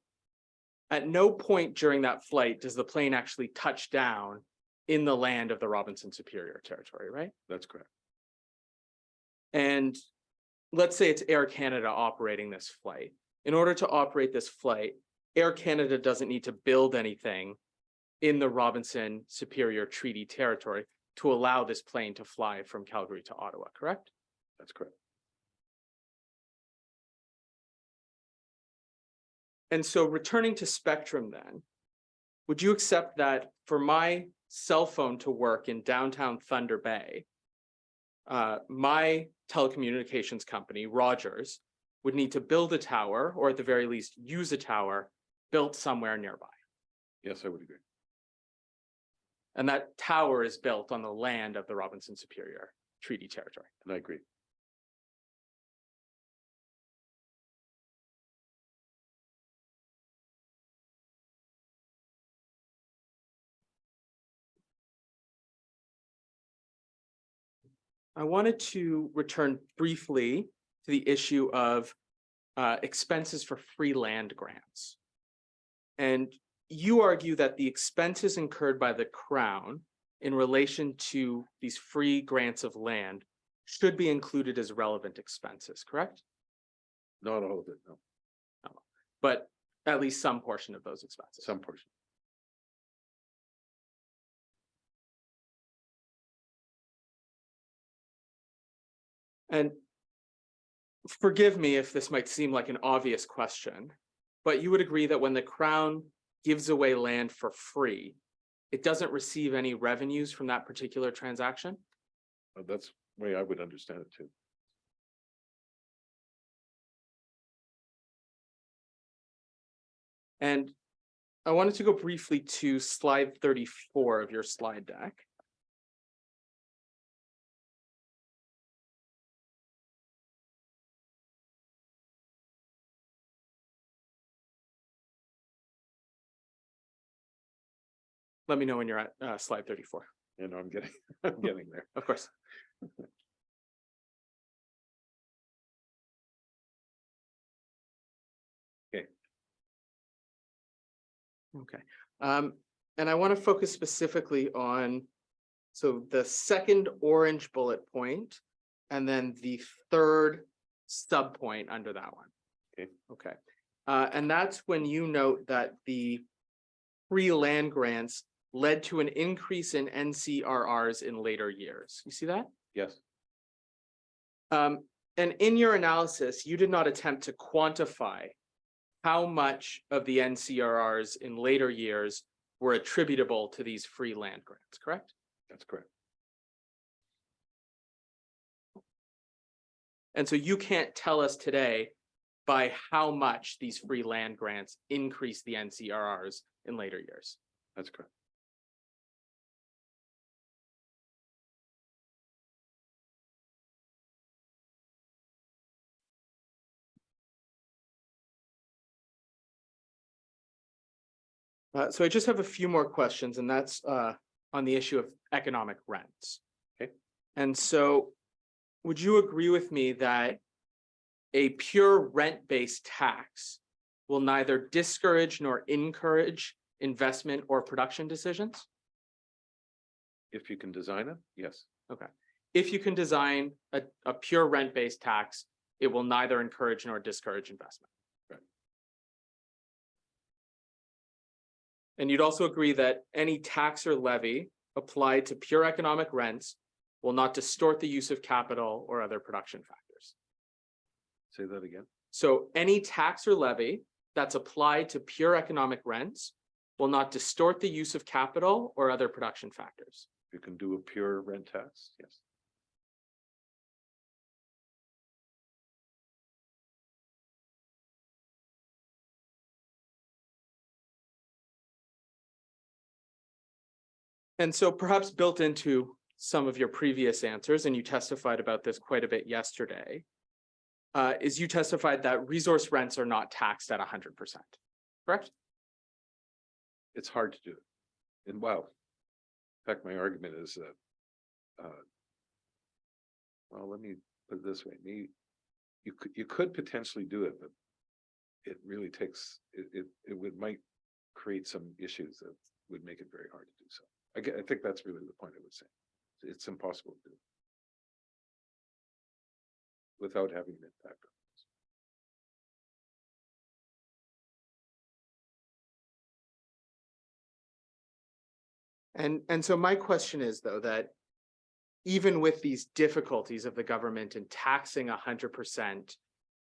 at no point during that flight does the plane actually touch down in the land of the Robinson Superior Territory, right? That's correct. And let's say it's Air Canada operating this flight. In order to operate this flight, Air Canada doesn't need to build anything in the Robinson Superior Treaty Territory to allow this plane to fly from Calgary to Ottawa, correct? That's correct. And so returning to Spectrum then, would you accept that for my cell phone to work in downtown Thunder Bay, my telecommunications company, Rogers, would need to build a tower, or at the very least, use a tower built somewhere nearby? Yes, I would agree. And that tower is built on the land of the Robinson Superior Treaty Territory. And I agree. I wanted to return briefly to the issue of expenses for free land grants. And you argue that the expenses incurred by the Crown in relation to these free grants of land should be included as relevant expenses, correct? Not all of it, no, But at least some portion of those expenses. some portion. And forgive me if this might seem like an obvious question, but you would agree that when the Crown gives away land for free, it doesn't receive any revenues from that particular transaction? That's the way I would understand it too. And I wanted to go briefly to slide 34 of your slide deck. Let me know when you're at slide 34. And I'm getting, I'm getting there. Of course. Okay. Okay. And I want to focus specifically on, so the second orange bullet point, and then the third sub point under that one. Okay. Okay. And that's when you note that the free land grants led to an increase in NCRRs in later years. You see that? Yes, And in your analysis, you did not attempt to quantify how much of the NCRRs in later years were attributable to these free land grants, correct? that's correct. And so you can't tell us today by how much these free land grants increase the NCRRs in later years. That's correct. So I just have a few more questions, and that's on the issue of economic rents. Okay. And so would you agree with me that a pure rent-based tax will neither discourage nor encourage investment or production decisions? If you can design it, yes, Okay. If you can design a pure rent-based tax, it will neither encourage nor discourage investment. Right. And you'd also agree that any tax or levy applied to pure economic rents will not distort the use of capital or other production factors. say that again. So any tax or levy that's applied to pure economic rents will not distort the use of capital or other production factors. You can do a pure rent tax, yes. And so perhaps built into some of your previous answers, and you testified about this quite a bit yesterday, is you testified that resource rents are not taxed at 100%, correct? It's hard to do it. And wow, in fact, my argument is that, well, let me put it this way, you could potentially do it, but it really takes, might create some issues that would make it very hard to do so. I think that's really the point I would say. It's impossible to do without having an impact. And so my question is, though, that even with these difficulties of the government in taxing 100%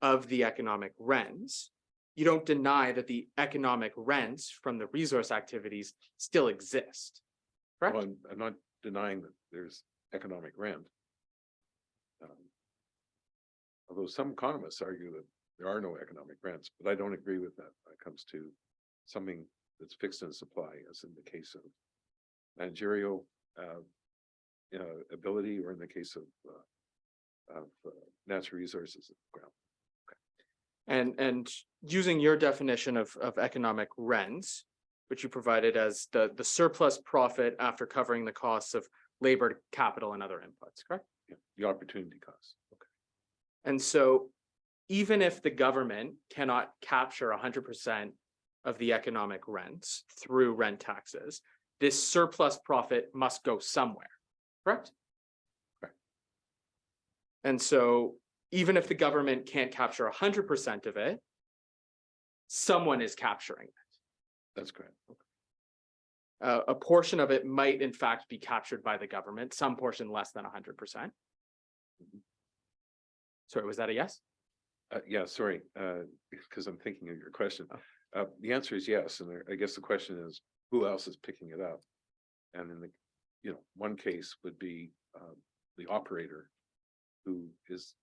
of the economic rents, you don't deny that the economic rents from the resource activities still exist, correct? Well, I'm not denying that there's economic rent. Although some economists argue that there are no economic rents, but I don't agree with that when it comes to something that's fixed in supply, as in the case of managerial ability, or in the case of natural resources. And using your definition of economic rents, which you provided as the surplus profit after covering the costs of labor, capital, and other inputs, correct? Yeah, the opportunity cost. And so even if the government cannot capture 100% of the economic rents through rent taxes, this surplus profit must go somewhere, correct? Correct. And so even if the government can't capture 100% of it, someone is capturing it. That's correct. A portion of it might in fact be captured by the government, some portion less than 100%. Sorry, was that a yes? Yeah, sorry, because I'm thinking of your question. The answer is yes, and I guess the question is, who else is picking it up? And in the, one case would be the operator, who is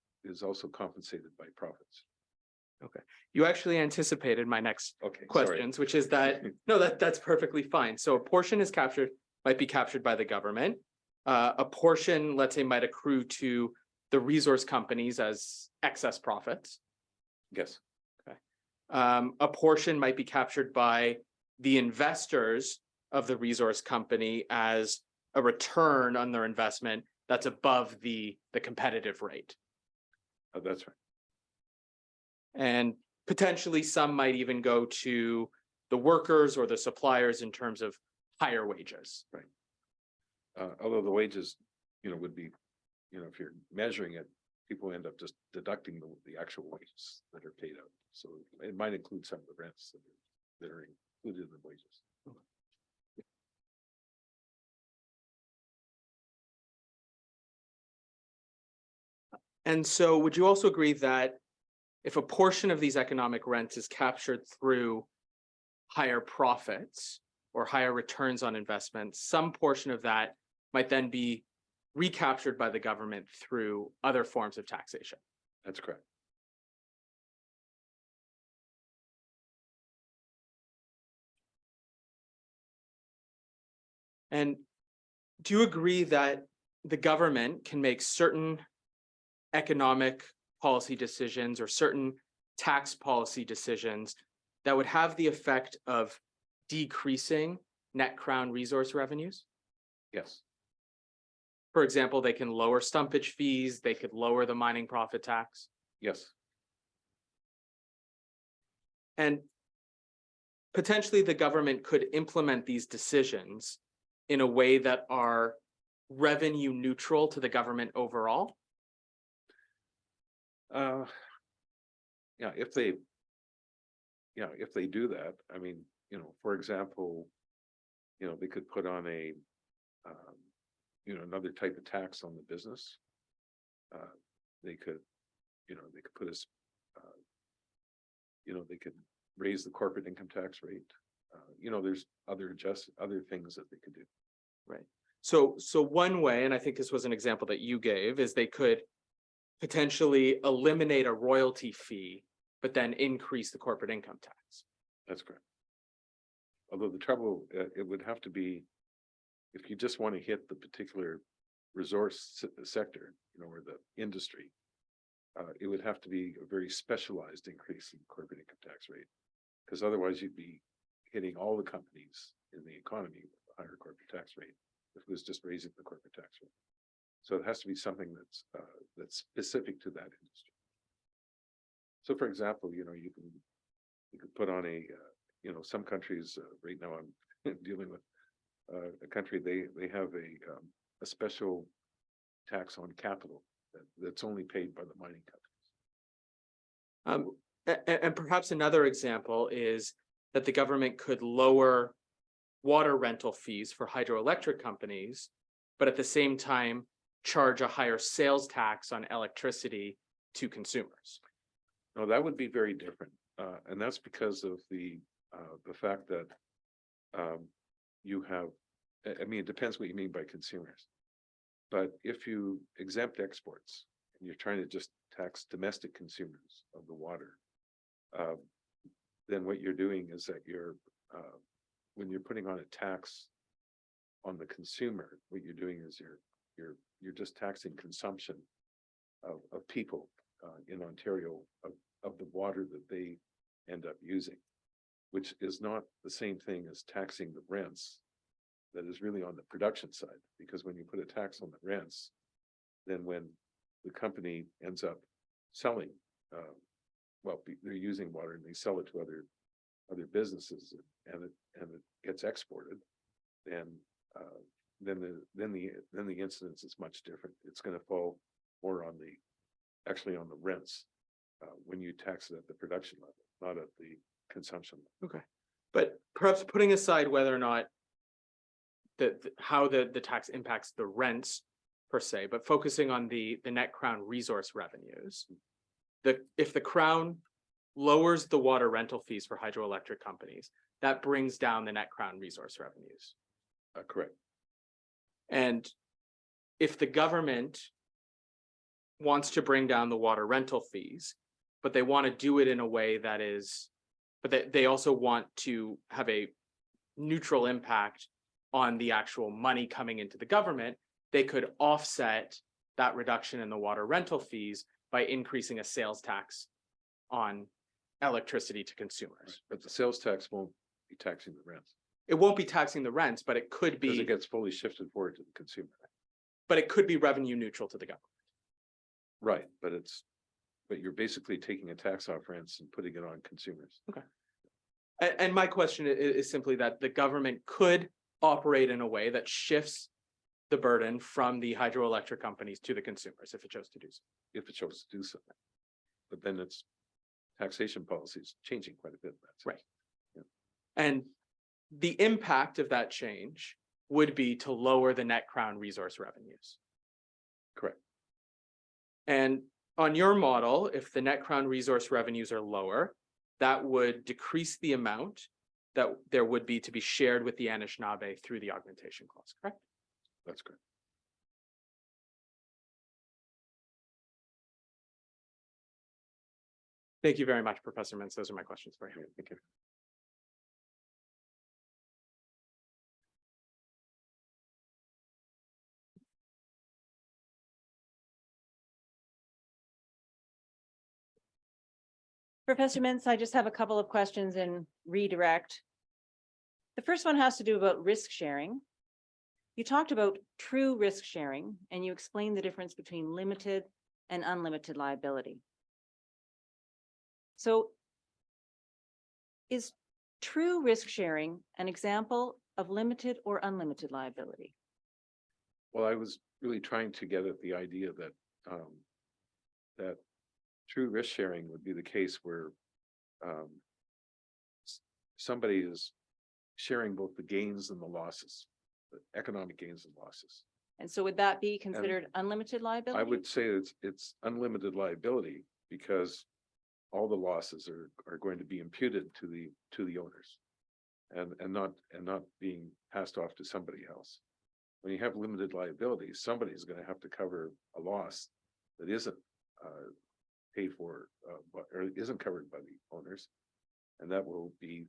also compensated by profits. Okay, you actually anticipated my next Okay, questions, which is that, no, that's perfectly fine. So a portion is might be captured by the government. A portion, let's say, might accrue to the resource companies as excess profits. Yes, A portion might be captured by the investors of the resource company as a return on their investment that's above the competitive rate. that's right. And potentially some might even go to the workers or the suppliers in terms of higher wages. Although the wages, would be, if you're measuring it, people end up just deducting the actual wages that are paid out. So it might include some of the rents that are included in the wages. And so would you also agree that if a portion of these economic rents is captured through higher profits or higher returns on investments, some portion of that might then be recaptured by the government through other forms of taxation? That's correct. And do you agree that the government can make certain economic policy decisions or certain tax policy decisions that would have the effect of decreasing net Crown resource revenues? Yes. For example, they can lower stumpage fees, they could lower the mining profit tax. Yes. And potentially the government could implement these decisions in a way that are revenue neutral to the government overall. Yeah, if they do that, I mean, for example, they could put on a another type of tax on the business. They could put us, they could raise the corporate income tax rate. There's other things that they could do. Right. So one way, and I think this was an example that you gave, is they could potentially eliminate a royalty fee, but then increase the corporate income tax. That's correct. Although the trouble, it would have to be if you just want to hit the particular resource sector, or the industry, it would have to be a very specialized increase in corporate income tax rate. Because otherwise you'd be hitting all the companies in the economy with a higher corporate tax rate if it was just raising the corporate tax rate. So it has to be something that's specific to that industry. So for example, you could put on some countries, right now I'm dealing with a country, they have a special tax on capital that's only paid by the mining companies. And perhaps another example is that the government could lower water rental fees for hydroelectric companies, but at the same time, charge a higher sales tax on electricity to consumers. No, that would be very different. And that's because of the fact that you have, I mean, it depends what you mean by consumers. But if you exempt exports and you're trying to just tax domestic consumers of the water, then what you're doing is that when you're putting on a tax on the consumer, what you're doing is you're just taxing consumption of people in Ontario of the water that they end up using, which is not the same thing as taxing the rents that is really on the production side. Because when you put a tax on the rents, then when the company ends up selling, they're using water and they sell it to other businesses, and it gets exported, then the incidence is much different. It's going to fall more on the rents when you tax it at the production level, not at the consumption level. Okay, but perhaps putting aside whether or not how the tax impacts the rents per se, but focusing on the net crown resource revenues, if the crown lowers the water rental fees for hydroelectric companies, that brings down the net crown resource revenues. Correct. And if the government wants to bring down the water rental fees, but they want to do it in a way that is, but they also want to have a neutral impact on the actual money coming into the government, they could offset that reduction in the water rental fees by increasing a sales tax on electricity to consumers. But the sales tax won't be taxing the rents. It won't be taxing the rents, but it could Because be, it gets fully shifted forward to the consumer. but it could be revenue neutral to the government. Right, but you're basically taking a tax off rents and putting it on consumers. And my question is simply that the government could operate in a way that shifts the burden from the hydroelectric companies to the consumers if it chose to do so. If it chose to do so. But then its taxation policy is changing quite a bit. Right. And the impact of that change would be to lower the net crown resource revenues. Correct. And on your model, if the net crown resource revenues are lower, that would decrease the amount that there would be to be shared with the Anishinaabe through the augmentation clause, correct? That's correct. Thank you very much, Professor Mintz. Those are my questions for you. Thank you. Professor Mintz, I just have a couple of questions in redirect. The first one has to do about risk sharing. You talked about true risk sharing, and you explained the difference between limited and unlimited liability. So is true risk sharing an example of limited or unlimited liability? Well, I was really trying to get at the idea that that true risk sharing would be the case where somebody is sharing both the gains and the losses, the economic gains and losses. And so would that be considered unlimited liability? I would say it's unlimited liability because all the losses are going to be imputed to the owners and not being passed off to somebody else. When you have limited liability, somebody is going to have to cover a loss that isn't paid for or isn't covered by the owners, and that will be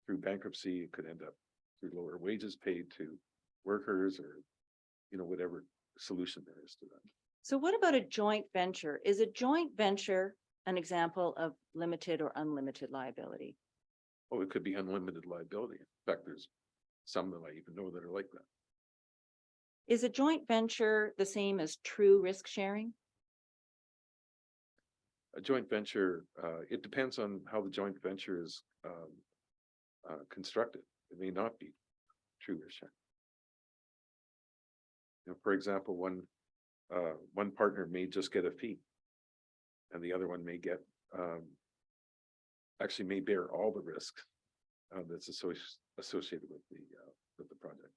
through bankruptcy. It could end up through lower wages paid to workers or, whatever solution there is to that. So what about a joint venture? Is a joint venture an example of limited or unlimited liability? Oh, it could be unlimited liability. In fact, there's some that I even know that are like that. Is a joint venture the same as true risk sharing? A joint venture, it depends on how the joint venture is constructed. It may not be true risk sharing. For example, one partner may just get a fee, and the other one may get actually may bear all the risk that's associated with the project.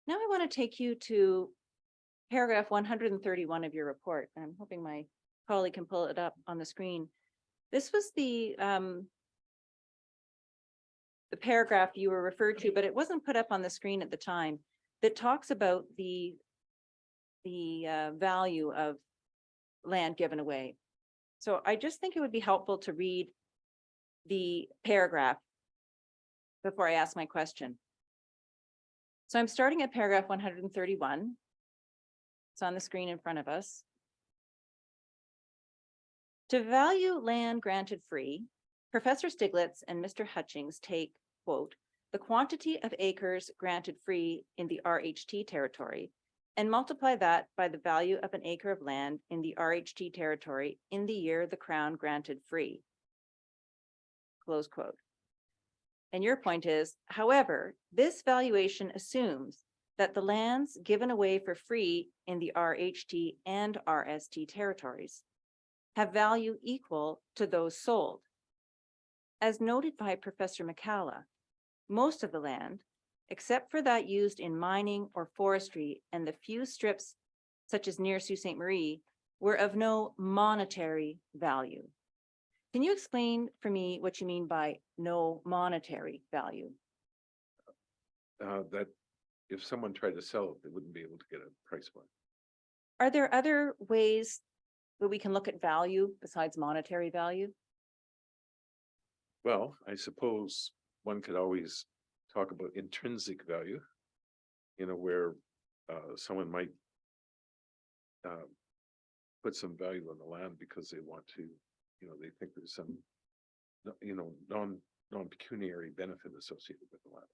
Now I want to take you to paragraph 131 of your report. And I'm hoping my colleague can pull it up on the screen. This was the paragraph you were referred to, but it wasn't put up on the screen at the time, that talks about the value of land given away. So I just think it would be helpful to read the paragraph before I ask my question. So I'm starting at paragraph 131. It's on the screen in front of us. To value land granted free, Professor Stiglitz and Mr. Hutchings take, quote, the quantity of acres granted free in the RHT territory and multiply that by the value of an acre of land in the RHT territory in the year the Crown granted free. Close quote. And your point is, however, this valuation assumes that the lands given away for free in the RHT and RST territories have value equal to those sold. As noted by Professor McCalla, most of the land, except for that used in mining or forestry and the few strips such as near Sault Ste. Marie, were of no monetary value. Can you explain for me what you mean by no monetary value? That if someone tried to sell it, they wouldn't be able to get a price for it. Are there other ways that we can look at value besides monetary value? Well, I suppose one could always talk about intrinsic value, where someone might put some value on the land because they want to, they think there's some, non-pecuniary benefit associated with the land.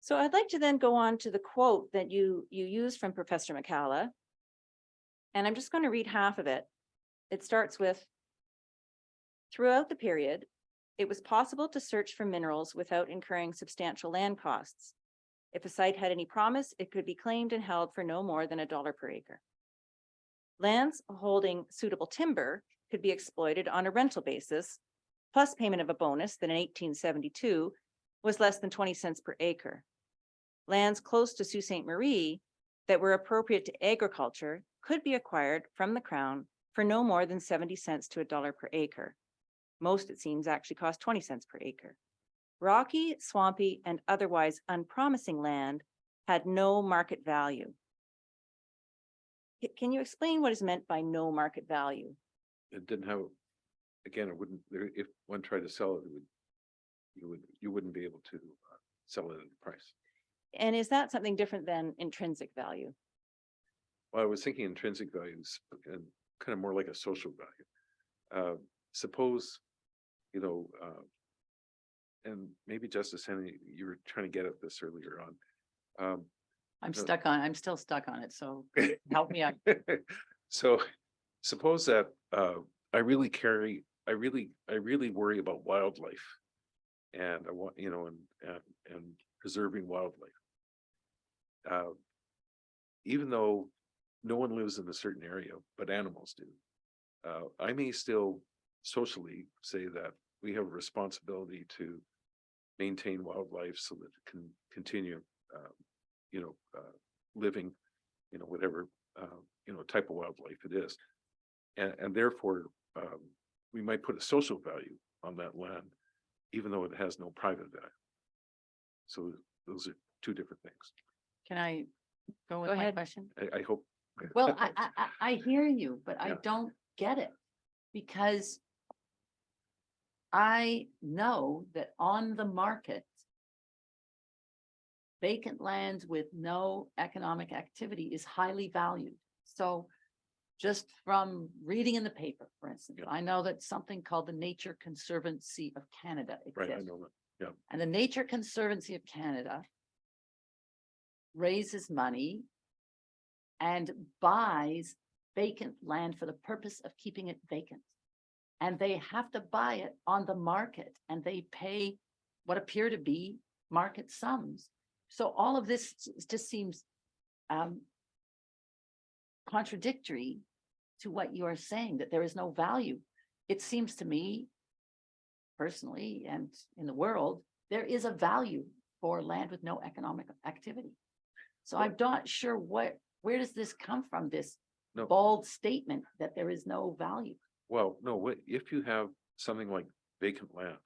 So I'd like to then go on to the quote that you used from Professor McCalla. And I'm just going to read half of it. It starts with, throughout the period, it was possible to search for minerals without incurring substantial land costs. If a site had any promise, it could be claimed and held for no more than $1 per acre. Lands holding suitable timber could be exploited on a rental basis, plus payment of a bonus that in 1872 was less than 20 cents per acre. Lands close to Sault Ste. Marie that were appropriate to agriculture could be acquired from the Crown for no more than 70 cents to $1 per acre. Most, it seems, actually cost 20 cents per acre. Rocky, swampy, and otherwise unpromising land had no market value. Can you explain what is meant by no market value? It didn't have, again, it wouldn't, if one tried to sell it, you wouldn't be able to sell it at a price. And is that something different than intrinsic value? Well, I was thinking intrinsic values and kind of more like a social value. Suppose, and maybe Justice Henry, you were trying to get at this earlier on. I'm still stuck on it, so help me out. So suppose that I really worry about wildlife, and I want, and preserving wildlife. Even though no one lives in a certain area, but animals do, I may still socially say that we have a responsibility to maintain wildlife so that it can continue, living, whatever, type of wildlife it is. And therefore, we might put a social value on that land, even though it has no private value. So those are two different things. Can I go with Go my ahead. question? I hope. Well, I hear you, but I Yeah. don't get it. Because I know that on the market, vacant lands with no economic activity is highly valued. So just from reading in the paper, for instance, Yeah. I know that something called the Nature Conservancy of Canada Right, I exists. know that. And the Nature Conservancy of Canada raises money and buys vacant land for the purpose of keeping it vacant. And they have to buy it on the market and they pay what appear to be market sums. So all of this just seems contradictory to what you are saying, that there is no value. It seems to me personally and in the world, there is a value for land with no economic activity. So I'm not sure where does this come from, this No. bold statement that there is no value? Well, no, if you have something like vacant land,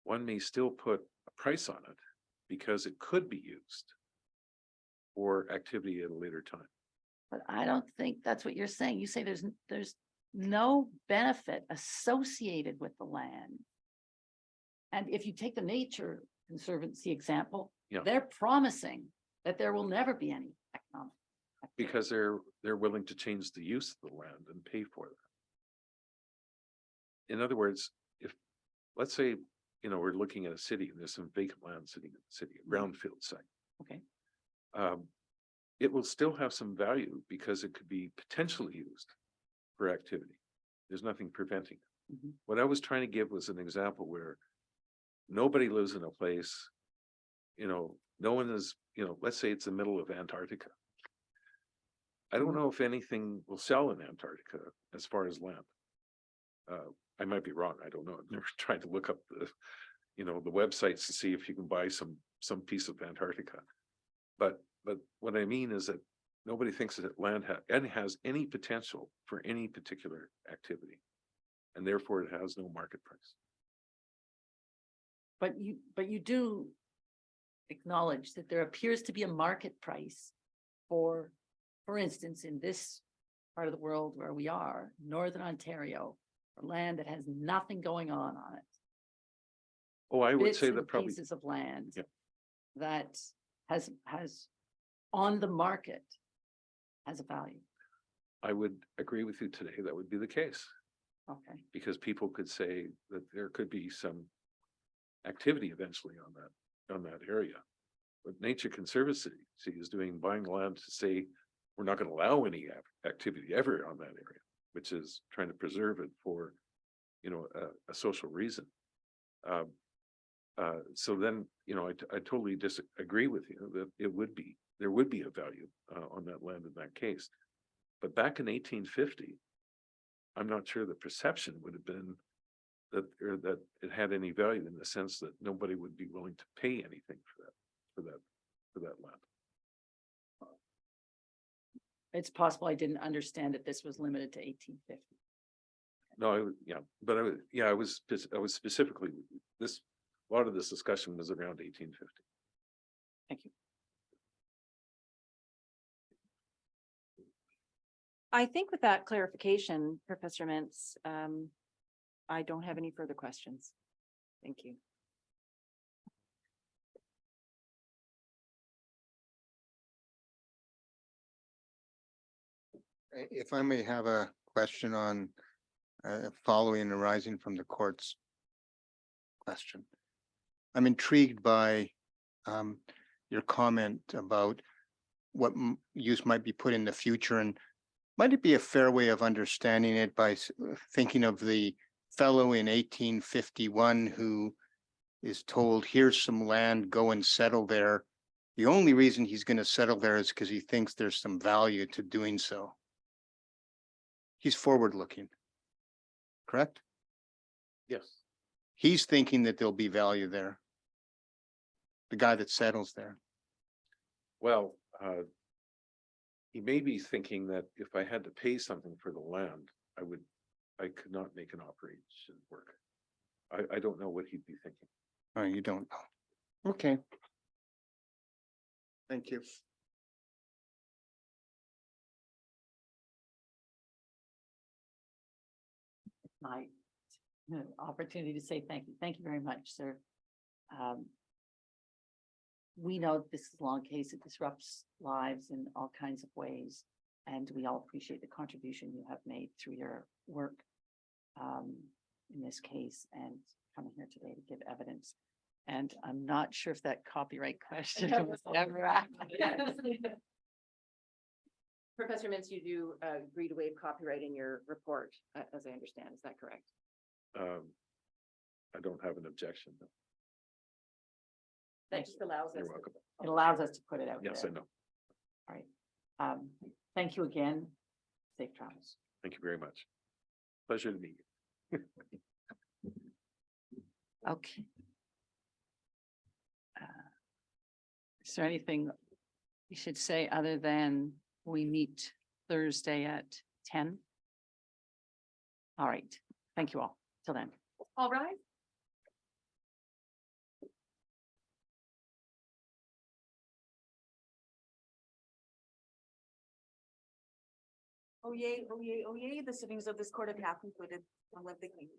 one may still put a price on it because it could be used for activity at a later time. But I don't think that's what you're saying. You say there's no benefit associated with the land. And if you take the Nature Conservancy example, Yeah. they're promising that there will never be any economic activity. Because they're willing to change the use of the land and pay for that. In other words, if, let's say, we're looking at a city and there's some vacant land sitting in the city, a brownfield site. Okay, It will still have some value because it could be potentially used for activity. There's nothing preventing it. Mhm. What I was trying to give was an example where nobody lives in a place, no one is, let's say it's the middle of Antarctica. I don't know if anything will sell in Antarctica as far as land. I might be wrong. I don't know. I've never tried to look up the websites to see if you can buy some piece of Antarctica. But what I mean is that nobody thinks that land has any potential for any particular activity. And therefore it has no market price. but you do acknowledge that there appears to be a market price for instance, in this part of the world where we are, Northern Ontario, for land that has nothing going on it. Oh, I would Bits say and that probably, pieces of land Yep. that has on the market has a value. I would agree with you today. That would be the case. Okay, Because people could say that there could be some activity eventually on that area. What Nature Conservancy is doing, buying land to say, we're not going to allow any activity ever on that area, which is trying to preserve it for, a social reason. So then, I totally disagree with you that there would be a value on that land in that case. But back in 1850, I'm not sure the perception would have been that it had any value in the sense that nobody would be willing to pay anything for that land. it's possible I didn't understand that this was limited to 1850. No, but I was specifically, a lot of this discussion was around 1850. Thank you. I think with that clarification, Professor Mintz, I don't have any further questions. Thank you. If I may have a question on following and arising from the court's question. I'm intrigued by your comment about what use might be put in the future, and might it be a fair way of understanding it by thinking of the fellow in 1851 who is told, here's some land, go and settle there. The only reason he's going to settle there is because he thinks there's some value to doing so. He's forward looking, correct? Yes. He's thinking that there'll be value there. The guy that settles there. Well, he may be thinking that if I had to pay something for the land, I could not make an operation work. I don't know what he'd be thinking. Oh, you don't know. Okay. Thank you. My opportunity to say thank you. Thank you very much, sir. we know this is a long case, it disrupts lives in all kinds of ways. And we all appreciate the contribution you have made through your work in this case and coming here today to give evidence. And I'm not sure if that copyright question was ever asked. Professor Mintz, you do agree to waive copyright in your report, as I understand, is that correct? I don't have an objection. That just allows us. You're to- welcome. It allows us to put it out there. Yes, I know. All right. Thank you again. Safe travels. Thank you very much. Pleasure to meet you. Okay. Is there anything we should say other than we meet Thursday at 10? All right. Thank you all. Till then. All right. Oh yay, oh yay, oh yay, the sittings of this court have now concluded. Long live the king.